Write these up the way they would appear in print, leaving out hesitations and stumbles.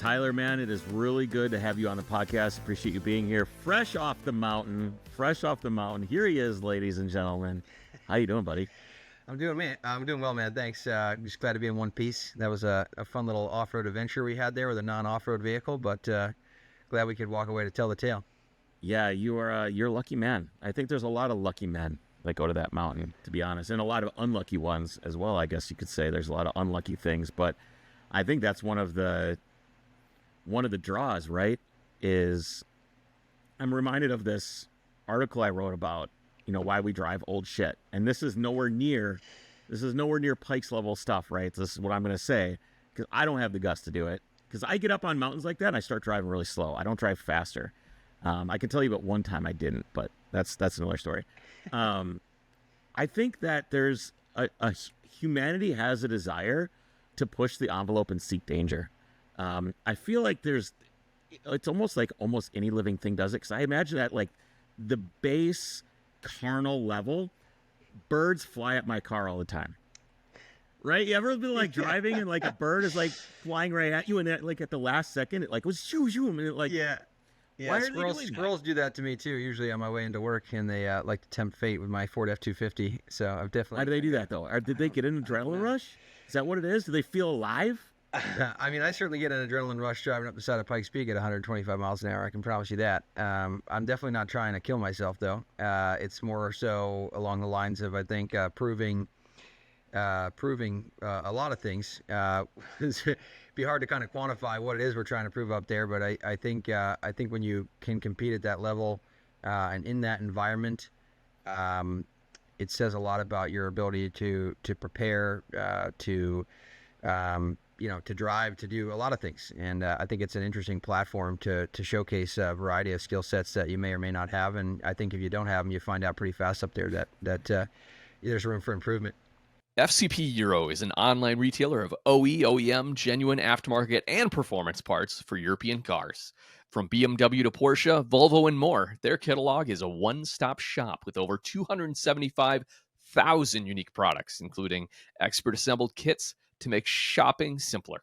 Tyler, man, it is really good to have you on the podcast. Appreciate you being here. Fresh off the mountain. Here he is, ladies and gentlemen. How you doing, buddy? I'm doing well, man. Thanks. Just glad to be in one piece. That was a fun little off-road adventure we had there with a non-off-road vehicle, but glad we could walk away to tell the tale. Yeah, you're a lucky man. I think there's a lot of lucky men that go to that mountain, to be honest, and a lot of unlucky ones as well. I guess you could say there's a lot of unlucky things, but I think that's one of the draws, right? Is I'm reminded of this article I wrote about, why we drive old shit. And this is nowhere near Pikes level stuff, right? This is what I'm going to say, because I don't have the guts to do it. Because I get up on mountains like that and I start driving really slow. I don't drive faster. I can tell you about one time I didn't, but that's another story. I think that there's a humanity has a desire to push the envelope and seek danger. I feel like it's almost like almost any living thing does it. Because I imagine that like the base carnal level, birds fly at my car all the time. Right? You ever been like driving and like a bird is like flying right at you, and then, like at the last second it like was shoo shoo, and it like yeah. Why are they doing that? Squirrels do that to me too. Usually on my way into work, and they like to tempt fate with my Ford F-250. So I've definitely. Why do they do that though? Did they get an adrenaline rush? Is that what it is? Do they feel alive? I mean, I certainly get an adrenaline rush driving up the side of Pikes Peak at 125 miles an hour. I can promise you that. I'm definitely not trying to kill myself, though. It's more so along the lines of, I think, proving a lot of things. It'd be hard to kind of quantify what it is we're trying to prove up there, but I think when you can compete at that level and in that environment, it says a lot about your ability to prepare, to drive, to do a lot of things. And I think it's an interesting platform to showcase a variety of skill sets that you may or may not have. And I think if you don't have them, you find out pretty fast up there that there's room for improvement. FCP Euro is an online retailer of OE, OEM, genuine aftermarket, and performance parts for European cars. From BMW to Porsche, Volvo, and more, their catalog is a one-stop shop with over 275,000 unique products, including expert-assembled kits to make shopping simpler.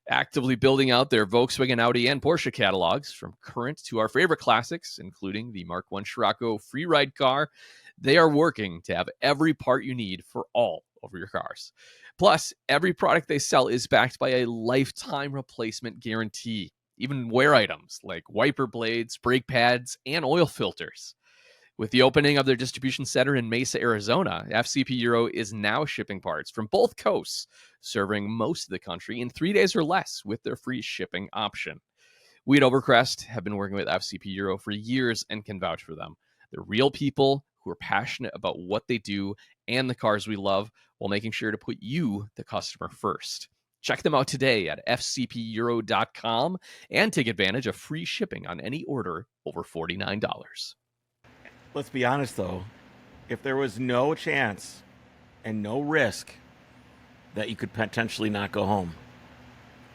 Actively building out their Volkswagen, Audi, and Porsche catalogs, from current to our favorite classics, including the Mark I Scirocco free ride car, they are working to have every part you need for all of your cars. Plus, every product they sell is backed by a lifetime replacement guarantee, even wear items like wiper blades, brake pads, and oil filters. With the opening of their distribution center in Mesa, Arizona, FCP Euro is now shipping parts from both coasts, serving most of the country in 3 days or less with their free shipping option. We at Overcrest have been working with FCP Euro for years and can vouch for them. They're real people who are passionate about what they do and the cars we love, while making sure to put you, the customer, first. Check them out today at fcpeuro.com and take advantage of free shipping on any order over $49. Let's be honest though, if there was no chance and no risk that you could potentially not go home,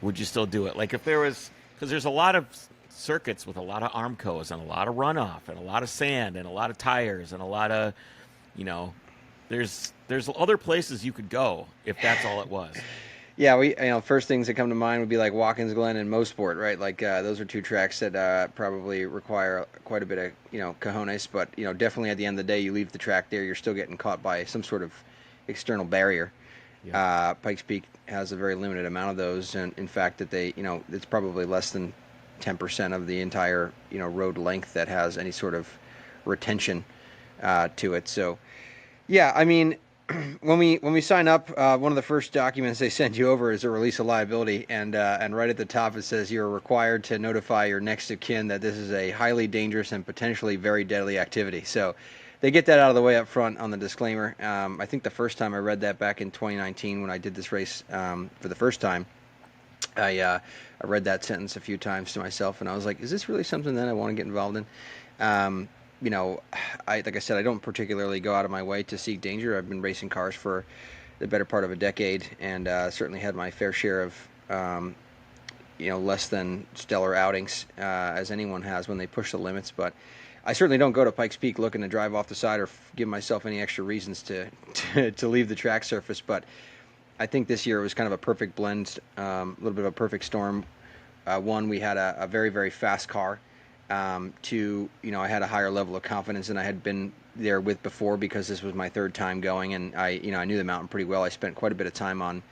would you still do it? Like if there was, because there's a lot of circuits with a lot of Armcos and a lot of runoff and a lot of sand and a lot of tires and a lot of, there's other places you could go if that's all it was. Yeah, first things that come to mind would be like Watkins Glen and Mosport, right? Like those are two tracks that probably require quite a bit of, cojones. But, definitely at the end of the day, you leave the track there, you're still getting caught by some sort of external barrier. Yeah. Pikes Peak has a very limited amount of those. And in fact, that they, it's probably less than 10% of the entire, road length that has any sort of retention to it. So, yeah, I mean, when we sign up, one of the first documents they send you over is a release of liability, and right at the top it says you're required to notify your next of kin that this is a highly dangerous and potentially very deadly activity. So they get that out of the way up front on the disclaimer. I think the first time I read that back in 2019 when I did this race for the first time, I read that sentence a few times to myself, and I was like, is this really something that I want to get involved in? Like I said, I don't particularly go out of my way to seek danger. I've been racing cars for the better part of a decade, and certainly had my fair share of, less than stellar outings, as anyone has when they push the limits. But I certainly don't go to Pikes Peak looking to drive off the side or give myself any extra reasons to leave the track surface. But I think this year was kind of a perfect blend, a little bit of a perfect storm, one, we had a very, very fast car. Two, I had a higher level of confidence than I had been there with before, because this was my third time going, and I knew the mountain pretty well. I spent quite a bit of time on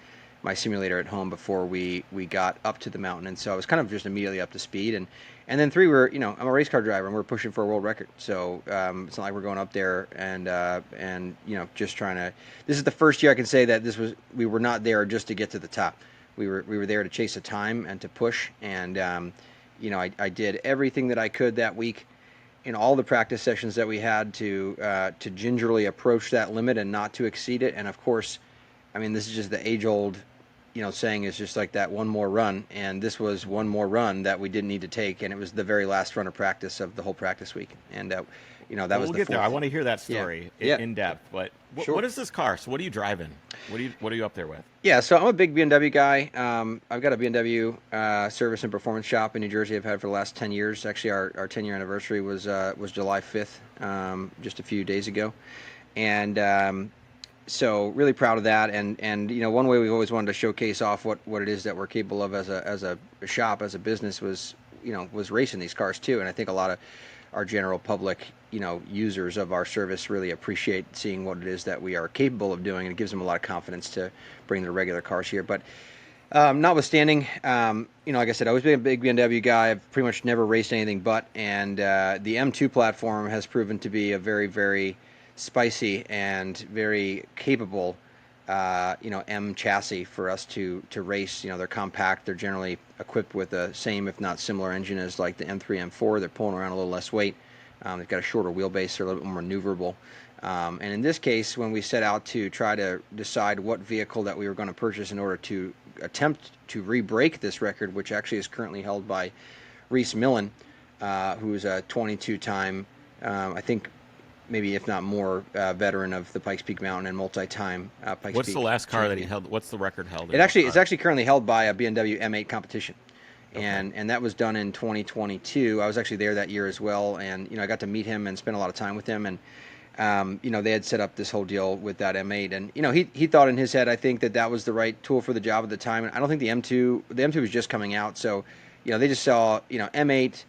my simulator at home before we got up to the mountain, and so I was kind of just immediately up to speed. And then three, I'm a race car driver, and we're pushing for a world record. So it's not like we're going up there and just trying to. This is the first year I can say that we were not there just to get to the top. We were there to chase a time and to push. And I did everything that I could that week in all the practice sessions that we had to gingerly approach that limit and not to exceed it. And of course, I mean, this is just the age-old saying, is just like that one more run, and this was one more run that we didn't need to take, and it was the very last run of practice of the whole practice week, and that was we'll the get there. fourth. I want to hear that story in depth. But Sure. What is this car? So what are you driving? What are you up there with? Yeah, so I'm a big BMW guy. I've got a BMW service and performance shop in New Jersey. I've had for the last 10 years. Actually, our 10-year anniversary was July 5th, just a few days ago, and so really proud of that. And one way we've always wanted to showcase off what it is that we're capable of as a shop, as a business, was racing these cars too. And I think a lot of our general public users of our service really appreciate seeing what it is that we are capable of doing, and it gives them a lot of confidence to bring their regular cars here. But notwithstanding, like I said, I've always been a big BMW guy. I've pretty much never raced anything but, and the M2 platform has proven to be a very, very spicy and very capable M chassis for us to race. They're compact. They're generally equipped with the same, if not similar, engine as like the M3, M4. They're pulling around a little less weight. They've got a shorter wheelbase. They're a little bit more maneuverable. And in this case, when we set out to try to decide what vehicle that we were going to purchase in order to attempt to re-break this record, which actually is currently held by Reese Millen, who is a 22-time, I think, maybe if not more, veteran of the Pikes Peak Mountain and multi-time Pikes Peak. What's the last car champion that he held? What's the record held? It's actually currently held by a BMW M8 competition. Okay. And that was done in 2022. I was actually there that year as well, and I got to meet him and spend a lot of time with him. And they had set up this whole deal with that M8, and he thought in his head, I think, that was the right tool for the job at the time. And I don't think the M2 was just coming out, so they just saw M8,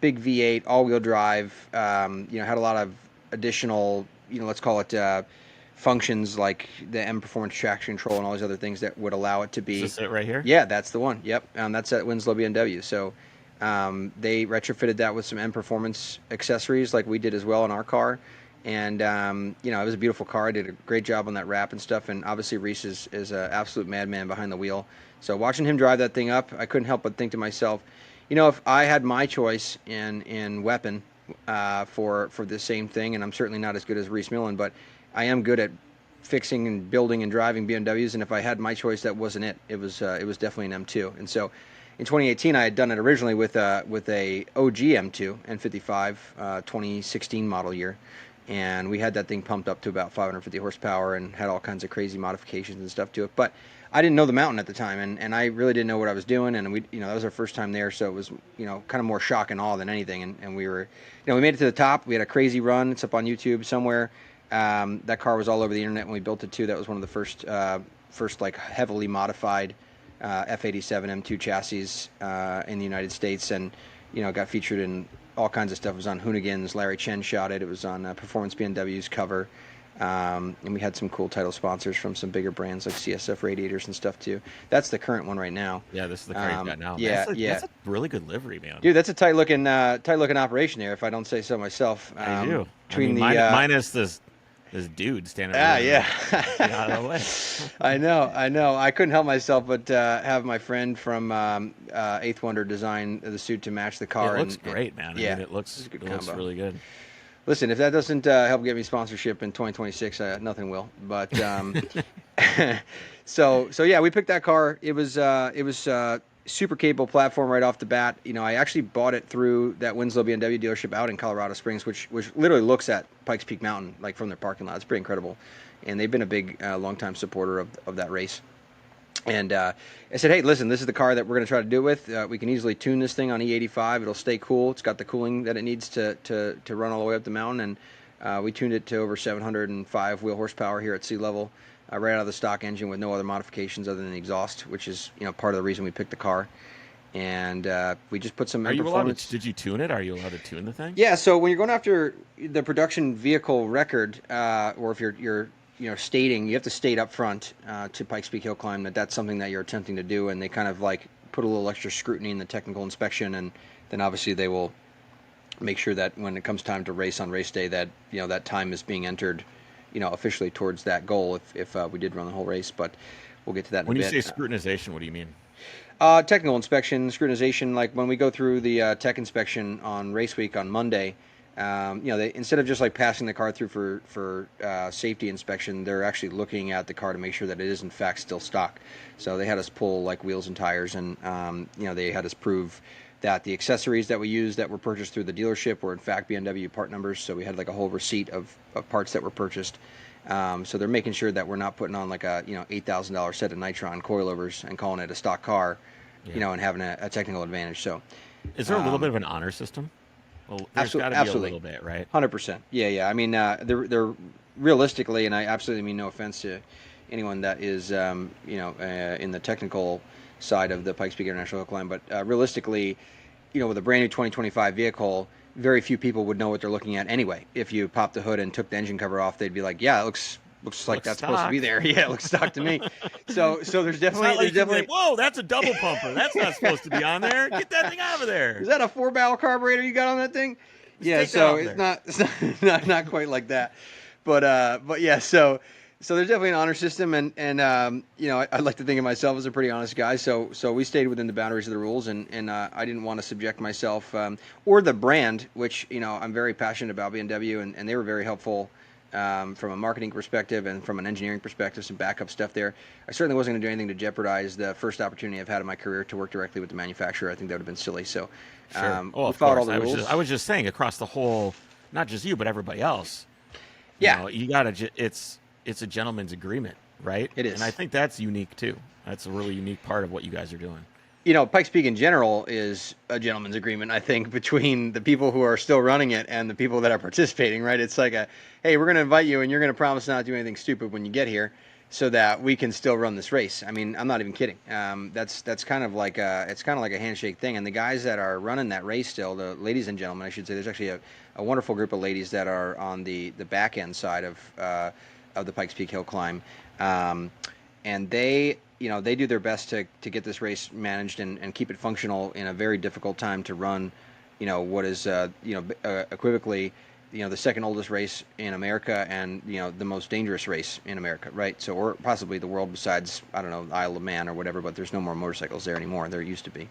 big V8, all-wheel drive, had a lot of additional, let's call it functions like the M Performance traction control and all these other things that would allow it to be. Is this it right here? Yeah, that's the one. Yep, that's at Winslow BMW. So they retrofitted that with some M Performance accessories like we did as well in our car. And it was a beautiful car. I did a great job on that wrap and stuff. And obviously Reese is an absolute madman behind the wheel. So watching him drive that thing up, I couldn't help but think to myself, if I had my choice in weapon for the same thing, and I'm certainly not as good as Reese Millen, but I am good at fixing and building and driving BMWs. And if I had my choice, that wasn't it. It was definitely an M2. And so in 2018, I had done it originally with a OG M2 N55 2016 model year. And we had that thing pumped up to about 550 horsepower and had all kinds of crazy modifications and stuff to it. But I didn't know the mountain at the time, and I really didn't know what I was doing. And we, that was our first time there, so it was, kind of more shock and awe than anything. And we were, we made it to the top. We had a crazy run. It's up on YouTube somewhere. That car was all over the internet when we built it too. That was one of the first like heavily modified F87 M2 chassis in the United States, and got featured in all kinds of stuff. It was on Hoonigan's. Larry Chen shot it. It was on Performance BMW's cover. And we had some cool title sponsors from some bigger brands like CSF radiators and stuff too. That's the current one right now. Yeah, this is the car you've got now. Yeah, that's a really good livery, man. Dude, that's a tight looking operation there, if I don't say so myself. I do. Between minus this dude standing there. Yeah. Out of the way. I know. I couldn't help myself but have my friend from Eighth Wonder design the suit to match the car. It looks great, man. Yeah, I mean, it looks really good. Listen, if that doesn't help get me sponsorship in 2026, nothing will. But so yeah, we picked that car. It was super capable platform right off the bat. I actually bought it through that Winslow BMW dealership out in Colorado Springs, which literally looks at Pikes Peak Mountain like from their parking lot. It's pretty incredible, and they've been a big longtime supporter of that race. And I said, hey, listen, this is the car that we're going to try to do it with. We can easily tune this thing on E85. It'll stay cool. It's got the cooling that it needs to run all the way up the mountain. And we tuned it to over 705 wheel horsepower here at sea level, right out of the stock engine with no other modifications other than the exhaust, which is part of the reason we picked the car. and we just put some Are you allowed performance. to? Did you tune it? Are you allowed to tune the thing? Yeah, so when you're going after the production vehicle record, or if you're stating, you have to state up front to Pikes Peak Hill Climb that's something that you're attempting to do, and they kind of like put a little extra scrutiny in the technical inspection, and then obviously they will make sure that when it comes time to race on race day, that that time is being entered, officially towards that goal if we did run the whole race. But we'll get to that in a bit. When you say scrutinization, what do you mean? Technical inspection, scrutinization, like when we go through the tech inspection on race week on Monday, they, instead of just like passing the car through for safety inspection, they're actually looking at the car to make sure that it is in fact still stock. So they had us pull like wheels and tires, and they had us prove that the accessories that we used that were purchased through the dealership were in fact BMW part numbers. So we had like a whole receipt of parts that were purchased. So they're making sure that we're not putting on like a $8,000 set of Nitron coilovers and calling it a stock car, and having a technical advantage. So, is there a little bit of an honor system? Well, there's got to be a little bit, right? 100%. Yeah. I mean, they're realistically, and I absolutely mean no offense to anyone that is in the technical side of the Pikes Peak International Hill Climb, but realistically, with a brand new 2025 vehicle, very few people would know what they're looking at anyway. If you pop the hood and took the engine cover off, they'd be like, "Yeah, it looks like that's stock. supposed to be there." Yeah, it looks stock to me. So there's definitely whoa, that's a double pumper. That's not supposed to be on there. Get that thing out of there. Is that a 4-barrel carburetor you got on that thing? Yeah, so it's not quite like that, but yeah, so there's definitely an honor system, and I'd like to think of myself as a pretty honest guy. So we stayed within the boundaries of the rules, and I didn't want to subject myself or the brand, which I'm very passionate about BMW, and they were very helpful from a marketing perspective and from an engineering perspective, some backup stuff there. I certainly wasn't going to do anything to jeopardize the first opportunity I've had in my career to work directly with the manufacturer. I think that would have been silly. So sure. We followed all the rules. I was just saying across the whole, not just you, but everybody else. Yeah, you gotta. It's a gentleman's agreement, right? It is, and I think that's unique too. That's a really unique part of what you guys are doing. Pikes Peak in general is a gentleman's agreement, I think, between the people who are still running it and the people that are participating, right? It's like hey, we're going to invite you, and you're going to promise not to do anything stupid when you get here, so that we can still run this race. I mean, I'm not even kidding. That's kind of like it's kind of like a handshake thing. And the guys that are running that race still, the ladies and gentlemen, I should say, there's actually a wonderful group of ladies that are on the back end side of the Pikes Peak Hill Climb, and they do their best to get this race managed and keep it functional in a very difficult time to run, what is equivocally the second oldest race in America, and the most dangerous race in America, right? So, or possibly the world, besides, I don't know, Isle of Man or whatever, but there's no more motorcycles there anymore. There used to be,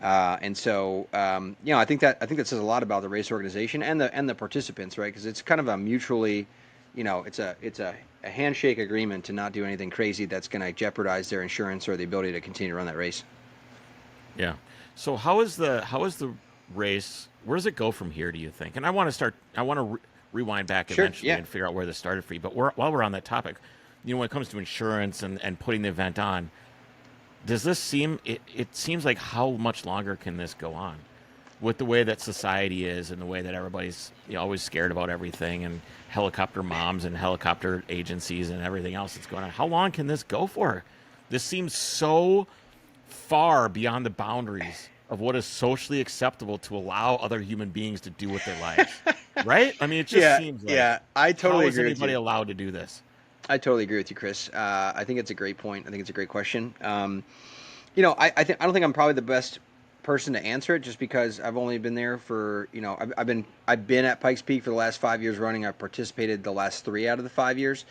and so I think that says a lot about the race organization and the participants, right? Because it's kind of a mutually, it's a handshake agreement to not do anything crazy that's going to jeopardize their insurance or the ability to continue to run that race. Yeah. So how is the race? Where does it go from here, do you think? And I want to rewind back eventually and figure out where this started for you. But while we're on that topic, when it comes to insurance and putting the event on, does this seem? It seems like how much longer can this go on? With the way that society is and the way that everybody's always scared about everything, and helicopter moms and helicopter agencies and everything else that's going on. How long can this go for? This seems so far beyond the boundaries of what is socially acceptable to allow other human beings to do with their lives. Right? I mean, it just seems like, I totally agree with you. How is anybody allowed to do this? I totally agree with you, Chris. I think it's a great point. I think it's a great question. I don't think I'm probably the best person to answer it, just because I've only been there for I've been at Pikes Peak for the last 5 years running. I've participated the last 3 out of the 5 years,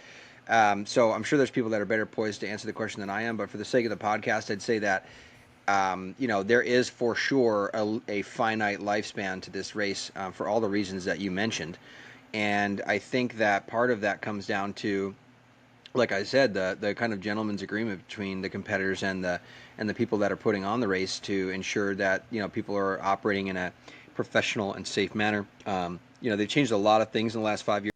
so I'm sure there's people that are better poised to answer the question than I am. But for the sake of the podcast, I'd say that there is for sure a finite lifespan to this race, for all the reasons that you mentioned, and I think that part of that comes down to, like I said, the kind of gentleman's agreement between the competitors and the people that are putting on the race to ensure that people are operating in a professional and safe manner. They've changed a lot of things in the last 5 years.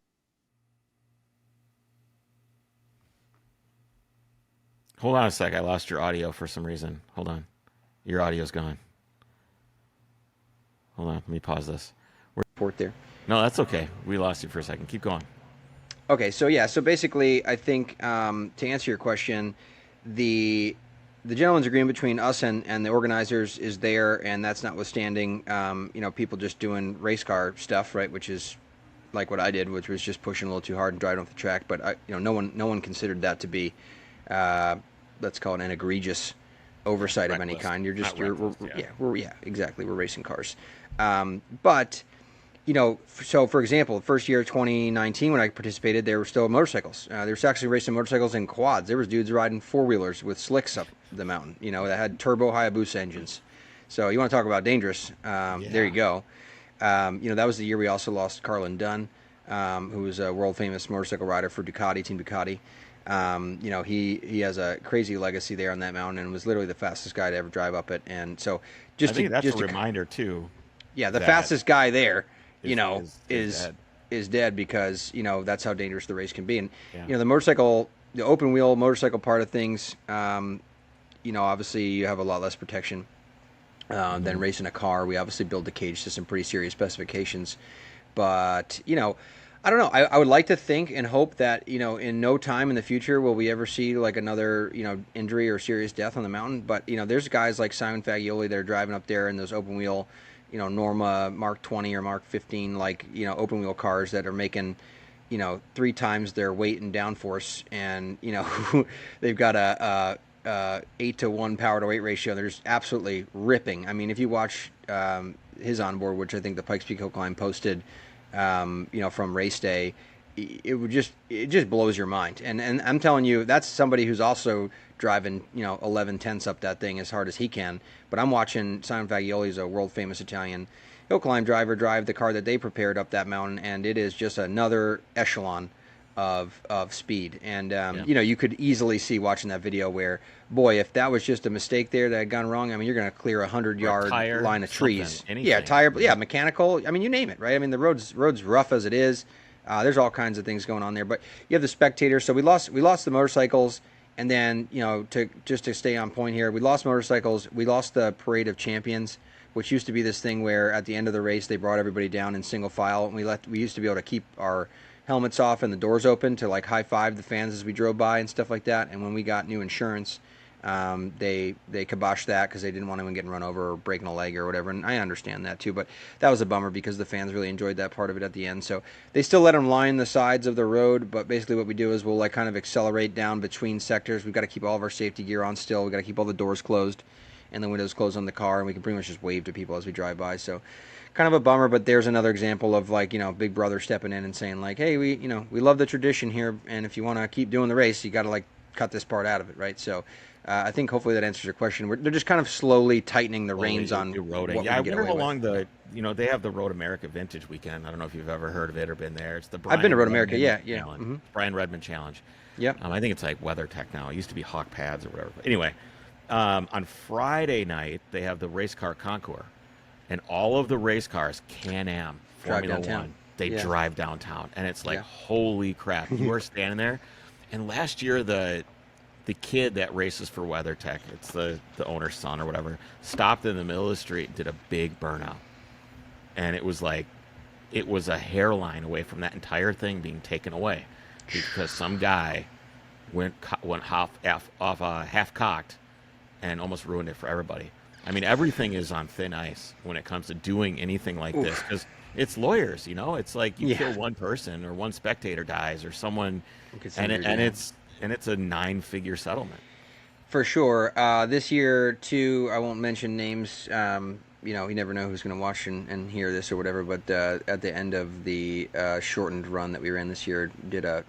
Hold on a sec. I lost your audio for some reason. Hold on. Your audio's gone. Hold on. Let me pause this. Report there. No, that's okay. We lost you for a second. Keep going. Okay, so basically, I think to answer your question, the the gentleman's agreement between us and the organizers is there, and that's notwithstanding, people just doing race car stuff, right? Which is like what I did, which was just pushing a little too hard and driving off the track. But no one considered that to be, let's call it an egregious oversight of any kind. You're just exactly. We're racing cars, but. So for example, first year of 2019 when I participated, there were still motorcycles. There was actually racing motorcycles and quads. There was dudes riding four-wheelers with slicks up the mountain, that had turbo Hayabusa engines. So you want to talk about dangerous. There you go. That was the year we also lost Carlin Dunn, who was a world-famous motorcycle rider for Ducati, Team Ducati. He has a crazy legacy there on that mountain and was literally the fastest guy to ever drive up it. And so I think that's a reminder, too. Yeah, the fastest guy there. Is dead because that's how dangerous the race can be. And the open wheel motorcycle part of things, obviously you have a lot less protection than racing a car. We obviously build the cage to some pretty serious specifications, but I don't know. I would like to think and hope that in no time in the future will we ever see like another injury or serious death on the mountain. But there's guys like Simon Fagioli that are driving up there in those open wheel. Norma Mark 20 or Mark 15, open wheel cars that are making, 3 times their weight and downforce, and they've got a 8-to-1 power to weight ratio. They're just absolutely ripping. I mean, if you watch his onboard, which I think the Pikes Peak Hill Climb posted, from race day, it just blows your mind. And I'm telling you, that's somebody who's also driving 11 tenths up that thing as hard as he can. But I'm watching Simon Fagioli's a world famous Italian hill climb driver drive the car that they prepared up that mountain, and it is just another echelon of speed. And you could easily see watching that video where, boy, if that was just a mistake there that had gone wrong, I mean, you're going to clear 100-yard line of trees. Mechanical. I mean, you name it, right? I mean, the road's rough as it is. There's all kinds of things going on there, but you have the spectators. So we lost the motorcycles, and then to stay on point here, we lost motorcycles. We lost the Parade of Champions, which used to be this thing where at the end of the race they brought everybody down in single file, and we used to be able to keep our helmets off and the doors open to like high five the fans as we drove by and stuff like that. And when we got new insurance, they kiboshed that because they didn't want anyone getting run over or breaking a leg or whatever. And I understand that too, but that was a bummer because the fans really enjoyed that part of it at the end. So they still let them line the sides of the road, but basically what we do is we'll like kind of accelerate down between sectors. We've got to keep all of our safety gear on still. We've got to keep all the doors closed and the windows closed on the car, and we can pretty much just wave to people as we drive by. So kind of a bummer, but there's another example of like, Big Brother stepping in and saying like, hey, we love the tradition here, and if you want to keep doing the race, you got to like cut this part out of it, right? So I think hopefully that answers your question. They're just kind of slowly tightening the reins on roading. Yeah, I wonder how long they have the Road America Vintage Weekend. I don't know if you've ever heard of it or been there. It's the I've been to Road America, yeah. Mm-hmm. Brian Redmond Challenge. Yep. I think it's like WeatherTech now. It used to be Hawk Pads or whatever. But anyway, on Friday night they have the race car concours, and all of the race cars, Can-Am, Formula One, they drive downtown, and it's like holy crap! You are standing there, and last year the kid that races for WeatherTech, it's the owner's son or whatever, stopped in the middle of the street and did a big burnout. And it was a hairline away from that entire thing being taken away because some guy went half cocked and almost ruined it for everybody. I mean, everything is on thin ice when it comes to doing anything like this because it's lawyers, It's like you kill one person or one spectator dies or someone, and it's a 9-figure settlement. For sure. This year, too, I won't mention names. You never know who's going to watch and hear this or whatever, but at the end of the shortened run that we ran this year, did a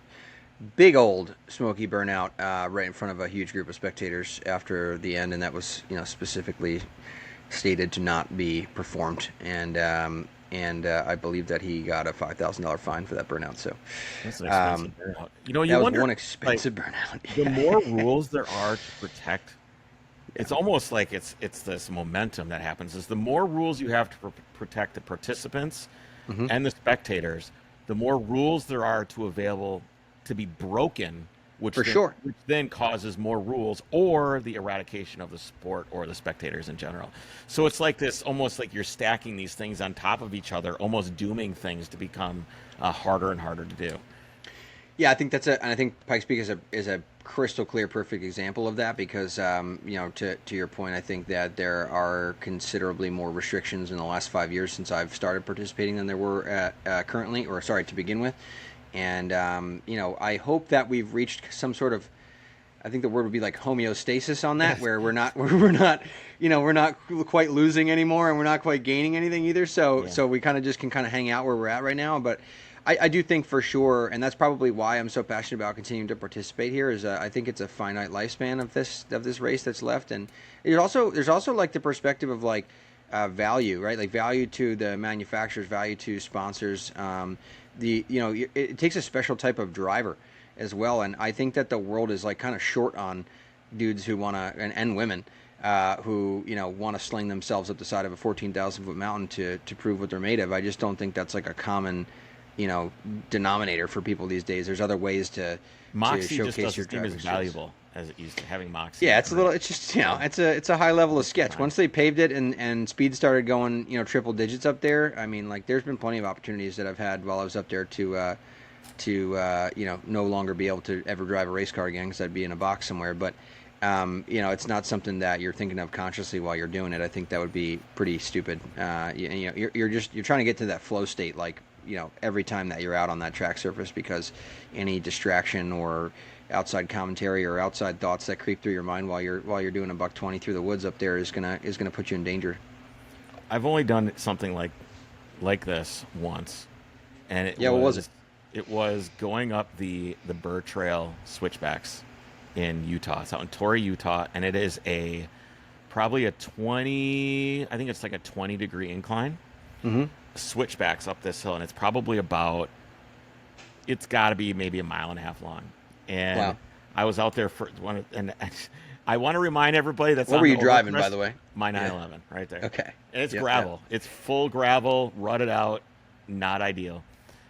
big old smoky burnout right in front of a huge group of spectators after the end, and that was specifically stated to not be performed. And I believe that he got a $5,000 fine for that burnout. So that's an expensive burnout. You that wonder, was one expensive burnout. The more rules there are to protect, it's almost like it's this momentum that happens. Is the more rules you have to protect the participants and the spectators, the more rules there are to be broken, which then causes more rules or the eradication of the sport or the spectators in general. So it's like this, almost like you're stacking these things on top of each other, almost dooming things to become harder and harder to do. Yeah, I think I think Pikes Peak is a crystal clear, perfect example of that because, to your point, I think that there are considerably more restrictions in the last 5 years since I've started participating than there were currently, or sorry, to begin with. And, I hope that we've reached some sort of, I think the word would be like homeostasis on that, where we're not, we're not quite losing anymore, and we're not quite gaining anything either. So we kind of just can kind of hang out where we're at right now. But I do think for sure, and that's probably why I'm so passionate about continuing to participate here. Is I think it's a finite lifespan of this race that's left, and there's also like the perspective of like value, right? Like value to the manufacturers, value to sponsors. It takes a special type of driver as well, and I think that the world is like kind of short on dudes who want to, and women who want to sling themselves up the side of a 14,000 foot mountain to prove what they're made of. I just don't think that's like a common denominator for people these days. There's other ways to Moxie showcase just your doesn't seem as driver's valuable as it used to, having Moxie. Yeah, it's just it's a high level of sketch. Once they paved it and speed started going triple digits up there, I mean, like there's been plenty of opportunities that I've had while I was up there to no longer be able to ever drive a race car again because I'd be in a box somewhere. But it's not something that you're thinking of consciously while you're doing it. I think that would be pretty stupid. You're trying to get to that flow state, like every time that you're out on that track surface, because any distraction or outside commentary or outside thoughts that creep through your mind while you're doing a buck 20 through the woods up there is gonna put you in danger. I've only done something like this once, and what was it? It was going up the Burr Trail switchbacks in Utah. It's out in Torrey, Utah, and it is probably a 20, I think it's like a 20-degree incline. Mm-hmm. Switchbacks up this hill, and it's probably it's got to be maybe a mile and a half long. And wow. I was out there and I want to remind everybody that's what were you driving, by the way? My 911, right there. Okay. And it's gravel. Yep. It's full gravel, rutted out, not ideal.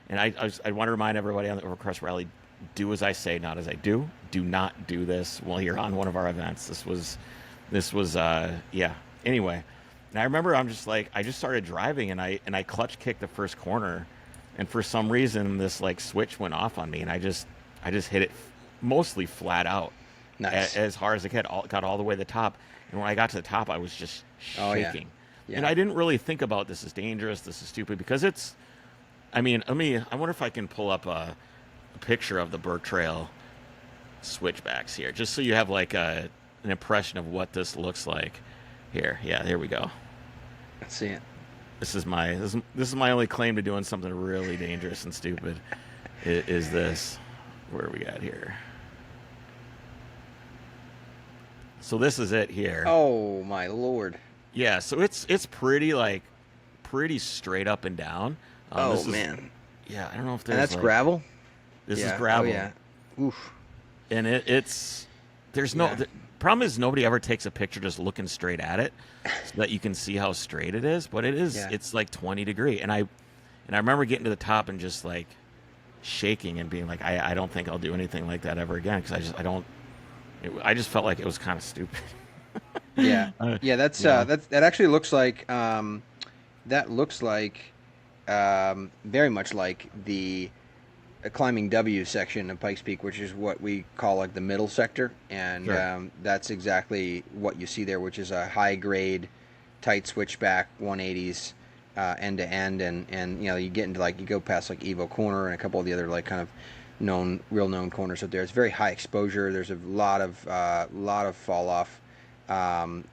And I want to remind everybody on the Overcrest Rally, do as I say, not as I do. Do not do this while you're on one of our events. This was Anyway, and I remember I just started driving and I clutch kicked the first corner, and for some reason this like switch went off on me, and I just hit it mostly flat out. Nice. As hard as I could. Got all the way to the top, and when I got to the top, I was just shaking. Yeah. And I didn't really think about this is dangerous, this is stupid, because it's. I mean, I wonder if I can pull up a picture of the Burr Trail switchbacks here, just so you have like an impression of what this looks like. Here we go. Let's see it. This is my only claim to doing something really dangerous and stupid. Is this? Where we got here? So this is it here. Oh my lord. Yeah, so it's pretty straight up and down. Man. Yeah, I don't know if there's. And that's gravel. This is gravel. Oh yeah. Oof. And the problem is nobody ever takes a picture just looking straight at it, so that you can see how straight it is. But it is. Yeah. It's like 20-degree, and I remember getting to the top and just like shaking and being like, I don't think I'll do anything like that ever again, because I just felt like it was kind of stupid. Yeah. That actually looks like very much like the climbing W section of Pikes Peak, which is what we call like the middle sector, and sure. That's exactly what you see there, which is a high grade, tight switchback 180s end to end, and you get into you go past like Evo Corner and a couple of the other like kind of real known corners up there. It's very high exposure. There's a lot of fall off,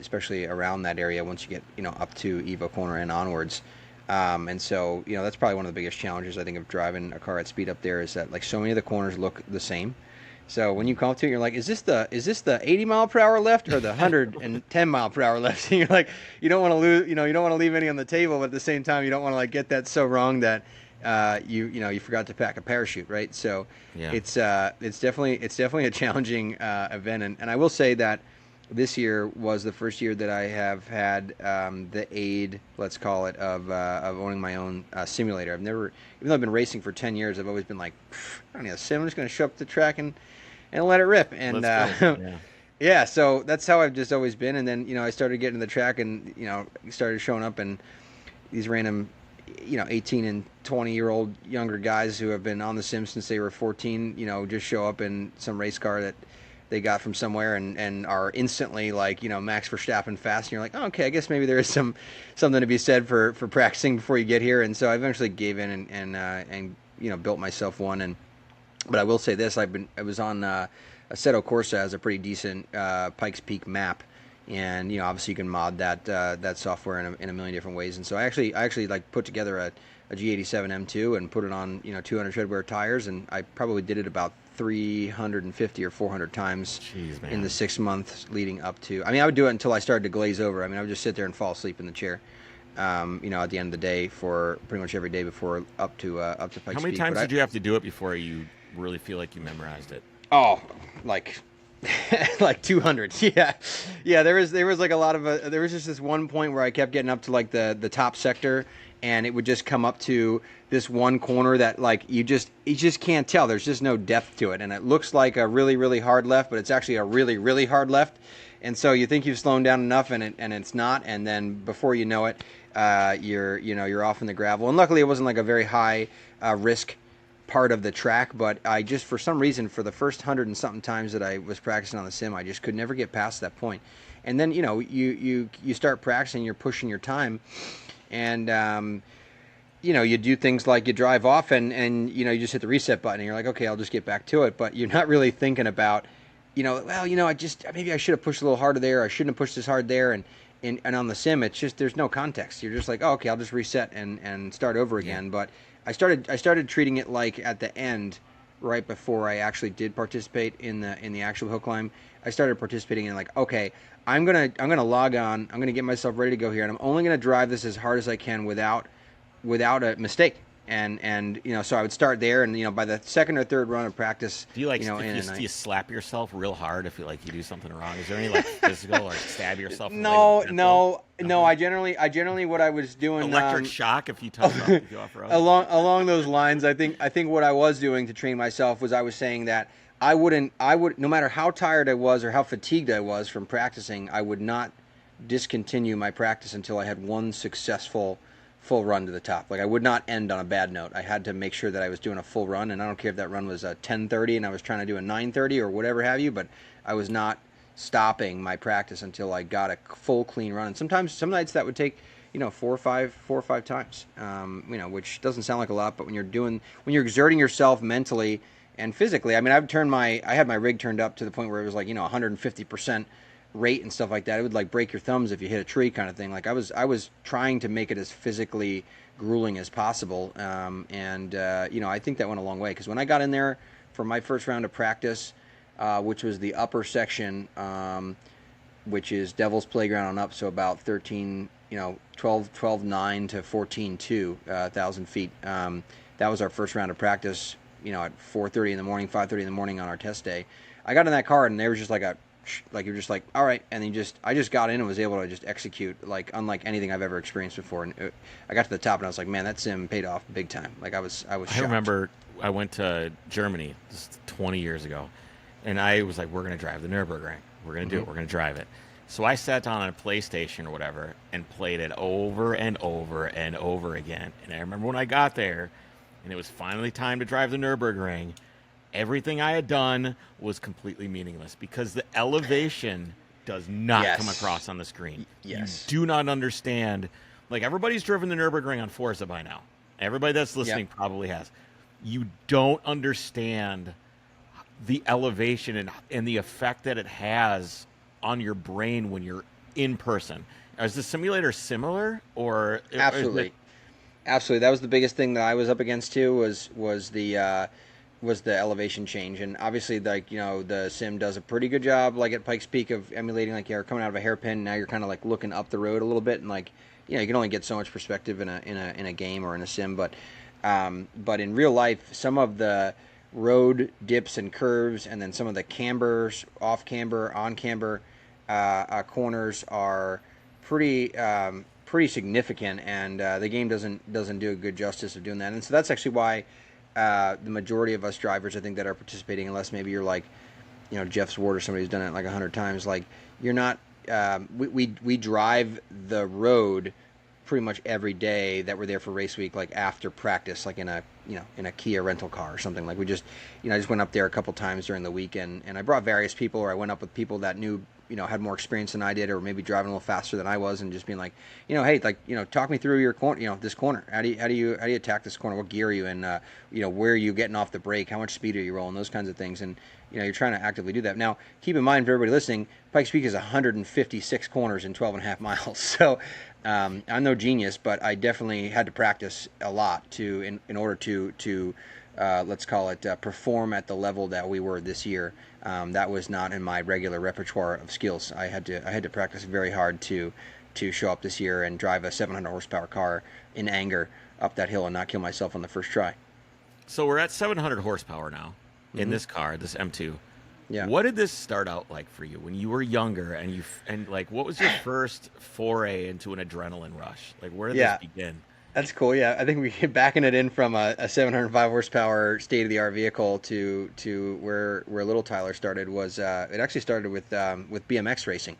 especially around that area once you get up to Evo Corner and onwards. And so, that's probably one of the biggest challenges I think of driving a car at speed up there, is that like so many of the corners look the same. So when you come to it, you're like, is this the 80 mile per hour left or the 110 mile per hour left? And you're like, you don't want to lose, you don't want to leave any on the table, but at the same time, you don't want to like get that so wrong that you forgot to pack a parachute, right? So yeah. It's definitely a challenging event, and I will say that this year was the first year that I have had the aid, let's call it, of owning my own simulator. I've never, even though I've been racing for 10 years, I've always been like, I don't need a sim. I'm just going to show up to the track and let it rip. And yeah, so that's how I've just always been. And then I started getting to the track and started showing up, and these random 18 and 20-year-old younger guys who have been on the sim since they were 14, just show up in some race car that they got from somewhere and are instantly like, Max Verstappen fast. And you're like, oh, okay, I guess maybe there is something to be said for practicing before you get here. And so I eventually gave in and built myself one. But I will say this, I was on Assetto Corsa has a pretty decent Pikes Peak map. And obviously you can mod that software in a million different ways. And so I actually like put together a G87 M2 and put it on 200 treadwear tires, and I probably did it about 350 or 400 times in the 6 months leading up to. I mean, I would do it until I started to glaze over. I mean, I would just sit there and fall asleep in the chair. At the end of the day for pretty much every day before up to Pikes Peak. How many times did you have to do it before you really feel like you memorized it? Oh, like 200. Yeah. There was like a lot of there was just this one point where I kept getting up to like the top sector, and it would just come up to this one corner that like you just can't tell. There's just no depth to it, and it looks like a really, really hard left, but it's actually a really, really hard left. And so you think you've slowed down enough, and it's not, and then before you know it, you're off in the gravel. And luckily, it wasn't like a very high risk part of the track, but I just, for some reason, for the first 100 and something times that I was practicing on the sim, I just could never get past that point. And then you start practicing, you're pushing your time, and you do things like you drive off and you just hit the reset button and you're like, okay, I'll just get back to it. But you're not really thinking about maybe I should have pushed a little harder there, I shouldn't have pushed as hard there. And on the sim, it's just, there's no context. You're just like, oh, okay, I'll just reset and start over again. Yeah. But I started treating it like at the end, right before I actually did participate in the actual hill climb. I started participating in like, okay, I'm gonna log on. I'm gonna get myself ready to go here, and I'm only gonna drive this as hard as I can without a mistake. And so I would start there, and by the second or third run of practice, do you slap yourself real hard if you do something wrong? Is there any physical or stab yourself? No. I generally what I was doing, electric shock if you touch off road. Along those lines, I think what I was doing to train myself was I was saying that I would no matter how tired I was or how fatigued I was from practicing, I would not discontinue my practice until I had one successful full run to the top. Like, I would not end on a bad note. I had to make sure that I was doing a full run, and I don't care if that run was a 10:30 and I was trying to do a 9:30 or whatever have you, but I was not stopping my practice until I got a full clean run. And some nights that would take 4 or 5 times, which doesn't sound like a lot, but when you're exerting yourself mentally and physically, I mean, I had my rig turned up to the point where it was like 150% rate and stuff like that. It would like break your thumbs if you hit a tree, kind of thing. Like I was trying to make it as physically grueling as possible, and I think that went a long way, because when I got in there for my first round of practice, which was the upper section, which is Devil's Playground on up, so about 12.9 to 14.2 thousand feet. That was our first round of practice, at 4:30 in the morning, 5:30 in the morning on our test day. I got in that car, and there was just you're just like, all right, and then I just got in and was able to just execute like unlike anything I've ever experienced before. And I got to the top, and I was like, man, that sim paid off big time. Like I was shocked. I remember I went to Germany just 20 years ago, and I was like, we're gonna drive the Nürburgring. We're gonna do it. We're gonna drive it. So I sat down on a PlayStation or whatever and played it over and over and over again. And I remember when I got there, and it was finally time to drive the Nürburgring, everything I had done was completely meaningless, because the elevation does not come across on the screen. Yes. You do not understand. Like, everybody's driven the Nürburgring on Forza by now. Everybody that's listening probably has. You don't understand the elevation and the effect that it has on your brain when you're in person. Is the simulator similar, or absolutely? Absolutely. That was the biggest thing that I was up against too, was the elevation change. And obviously, the sim does a pretty good job, like at Pikes Peak, of emulating, like, you're coming out of a hairpin, now you're kind of like looking up the road a little bit, and you can only get so much perspective in a game or in a sim, but in real life, some of the road dips and curves, and then some of the cambers, off camber, on camber corners are pretty significant, and the game doesn't do a good justice of doing that. And so that's actually why the majority of us drivers, I think, that are participating, unless maybe you're like, Jeff Swart or somebody who's done it like 100 times, like, you're not. We drive the road pretty much every day that were there for race week, like after practice, like in a Kia rental car or something. Like we just, I just went up there a couple times during the weekend, and I brought various people, or I went up with people that knew, had more experience than I did, or maybe driving a little faster than I was, and just being like, hey, like, talk me through your corner, this corner. How do you attack this corner? What gear are you in? Where are you getting off the brake? How much speed are you rolling? Those kinds of things. And you're trying to actively do that. Now, keep in mind, for everybody listening, Pikes Peak is 156 corners in 12.5 miles. So I'm no genius, but I definitely had to practice a lot in order to let's call it perform at the level that we were this year. That was not in my regular repertoire of skills. I had to practice very hard to show up this year and drive a 700 horsepower car in anger up that hill and not kill myself on the first try. So we're at 700 horsepower now in this car, this M2. Yeah. What did this start out like for you when you were younger, and like what was your first foray into an adrenaline rush? Like where did this begin? That's cool. Yeah, I think we backing it in from a 705 horsepower state of the art vehicle to where little Tyler started was it actually started with BMX racing.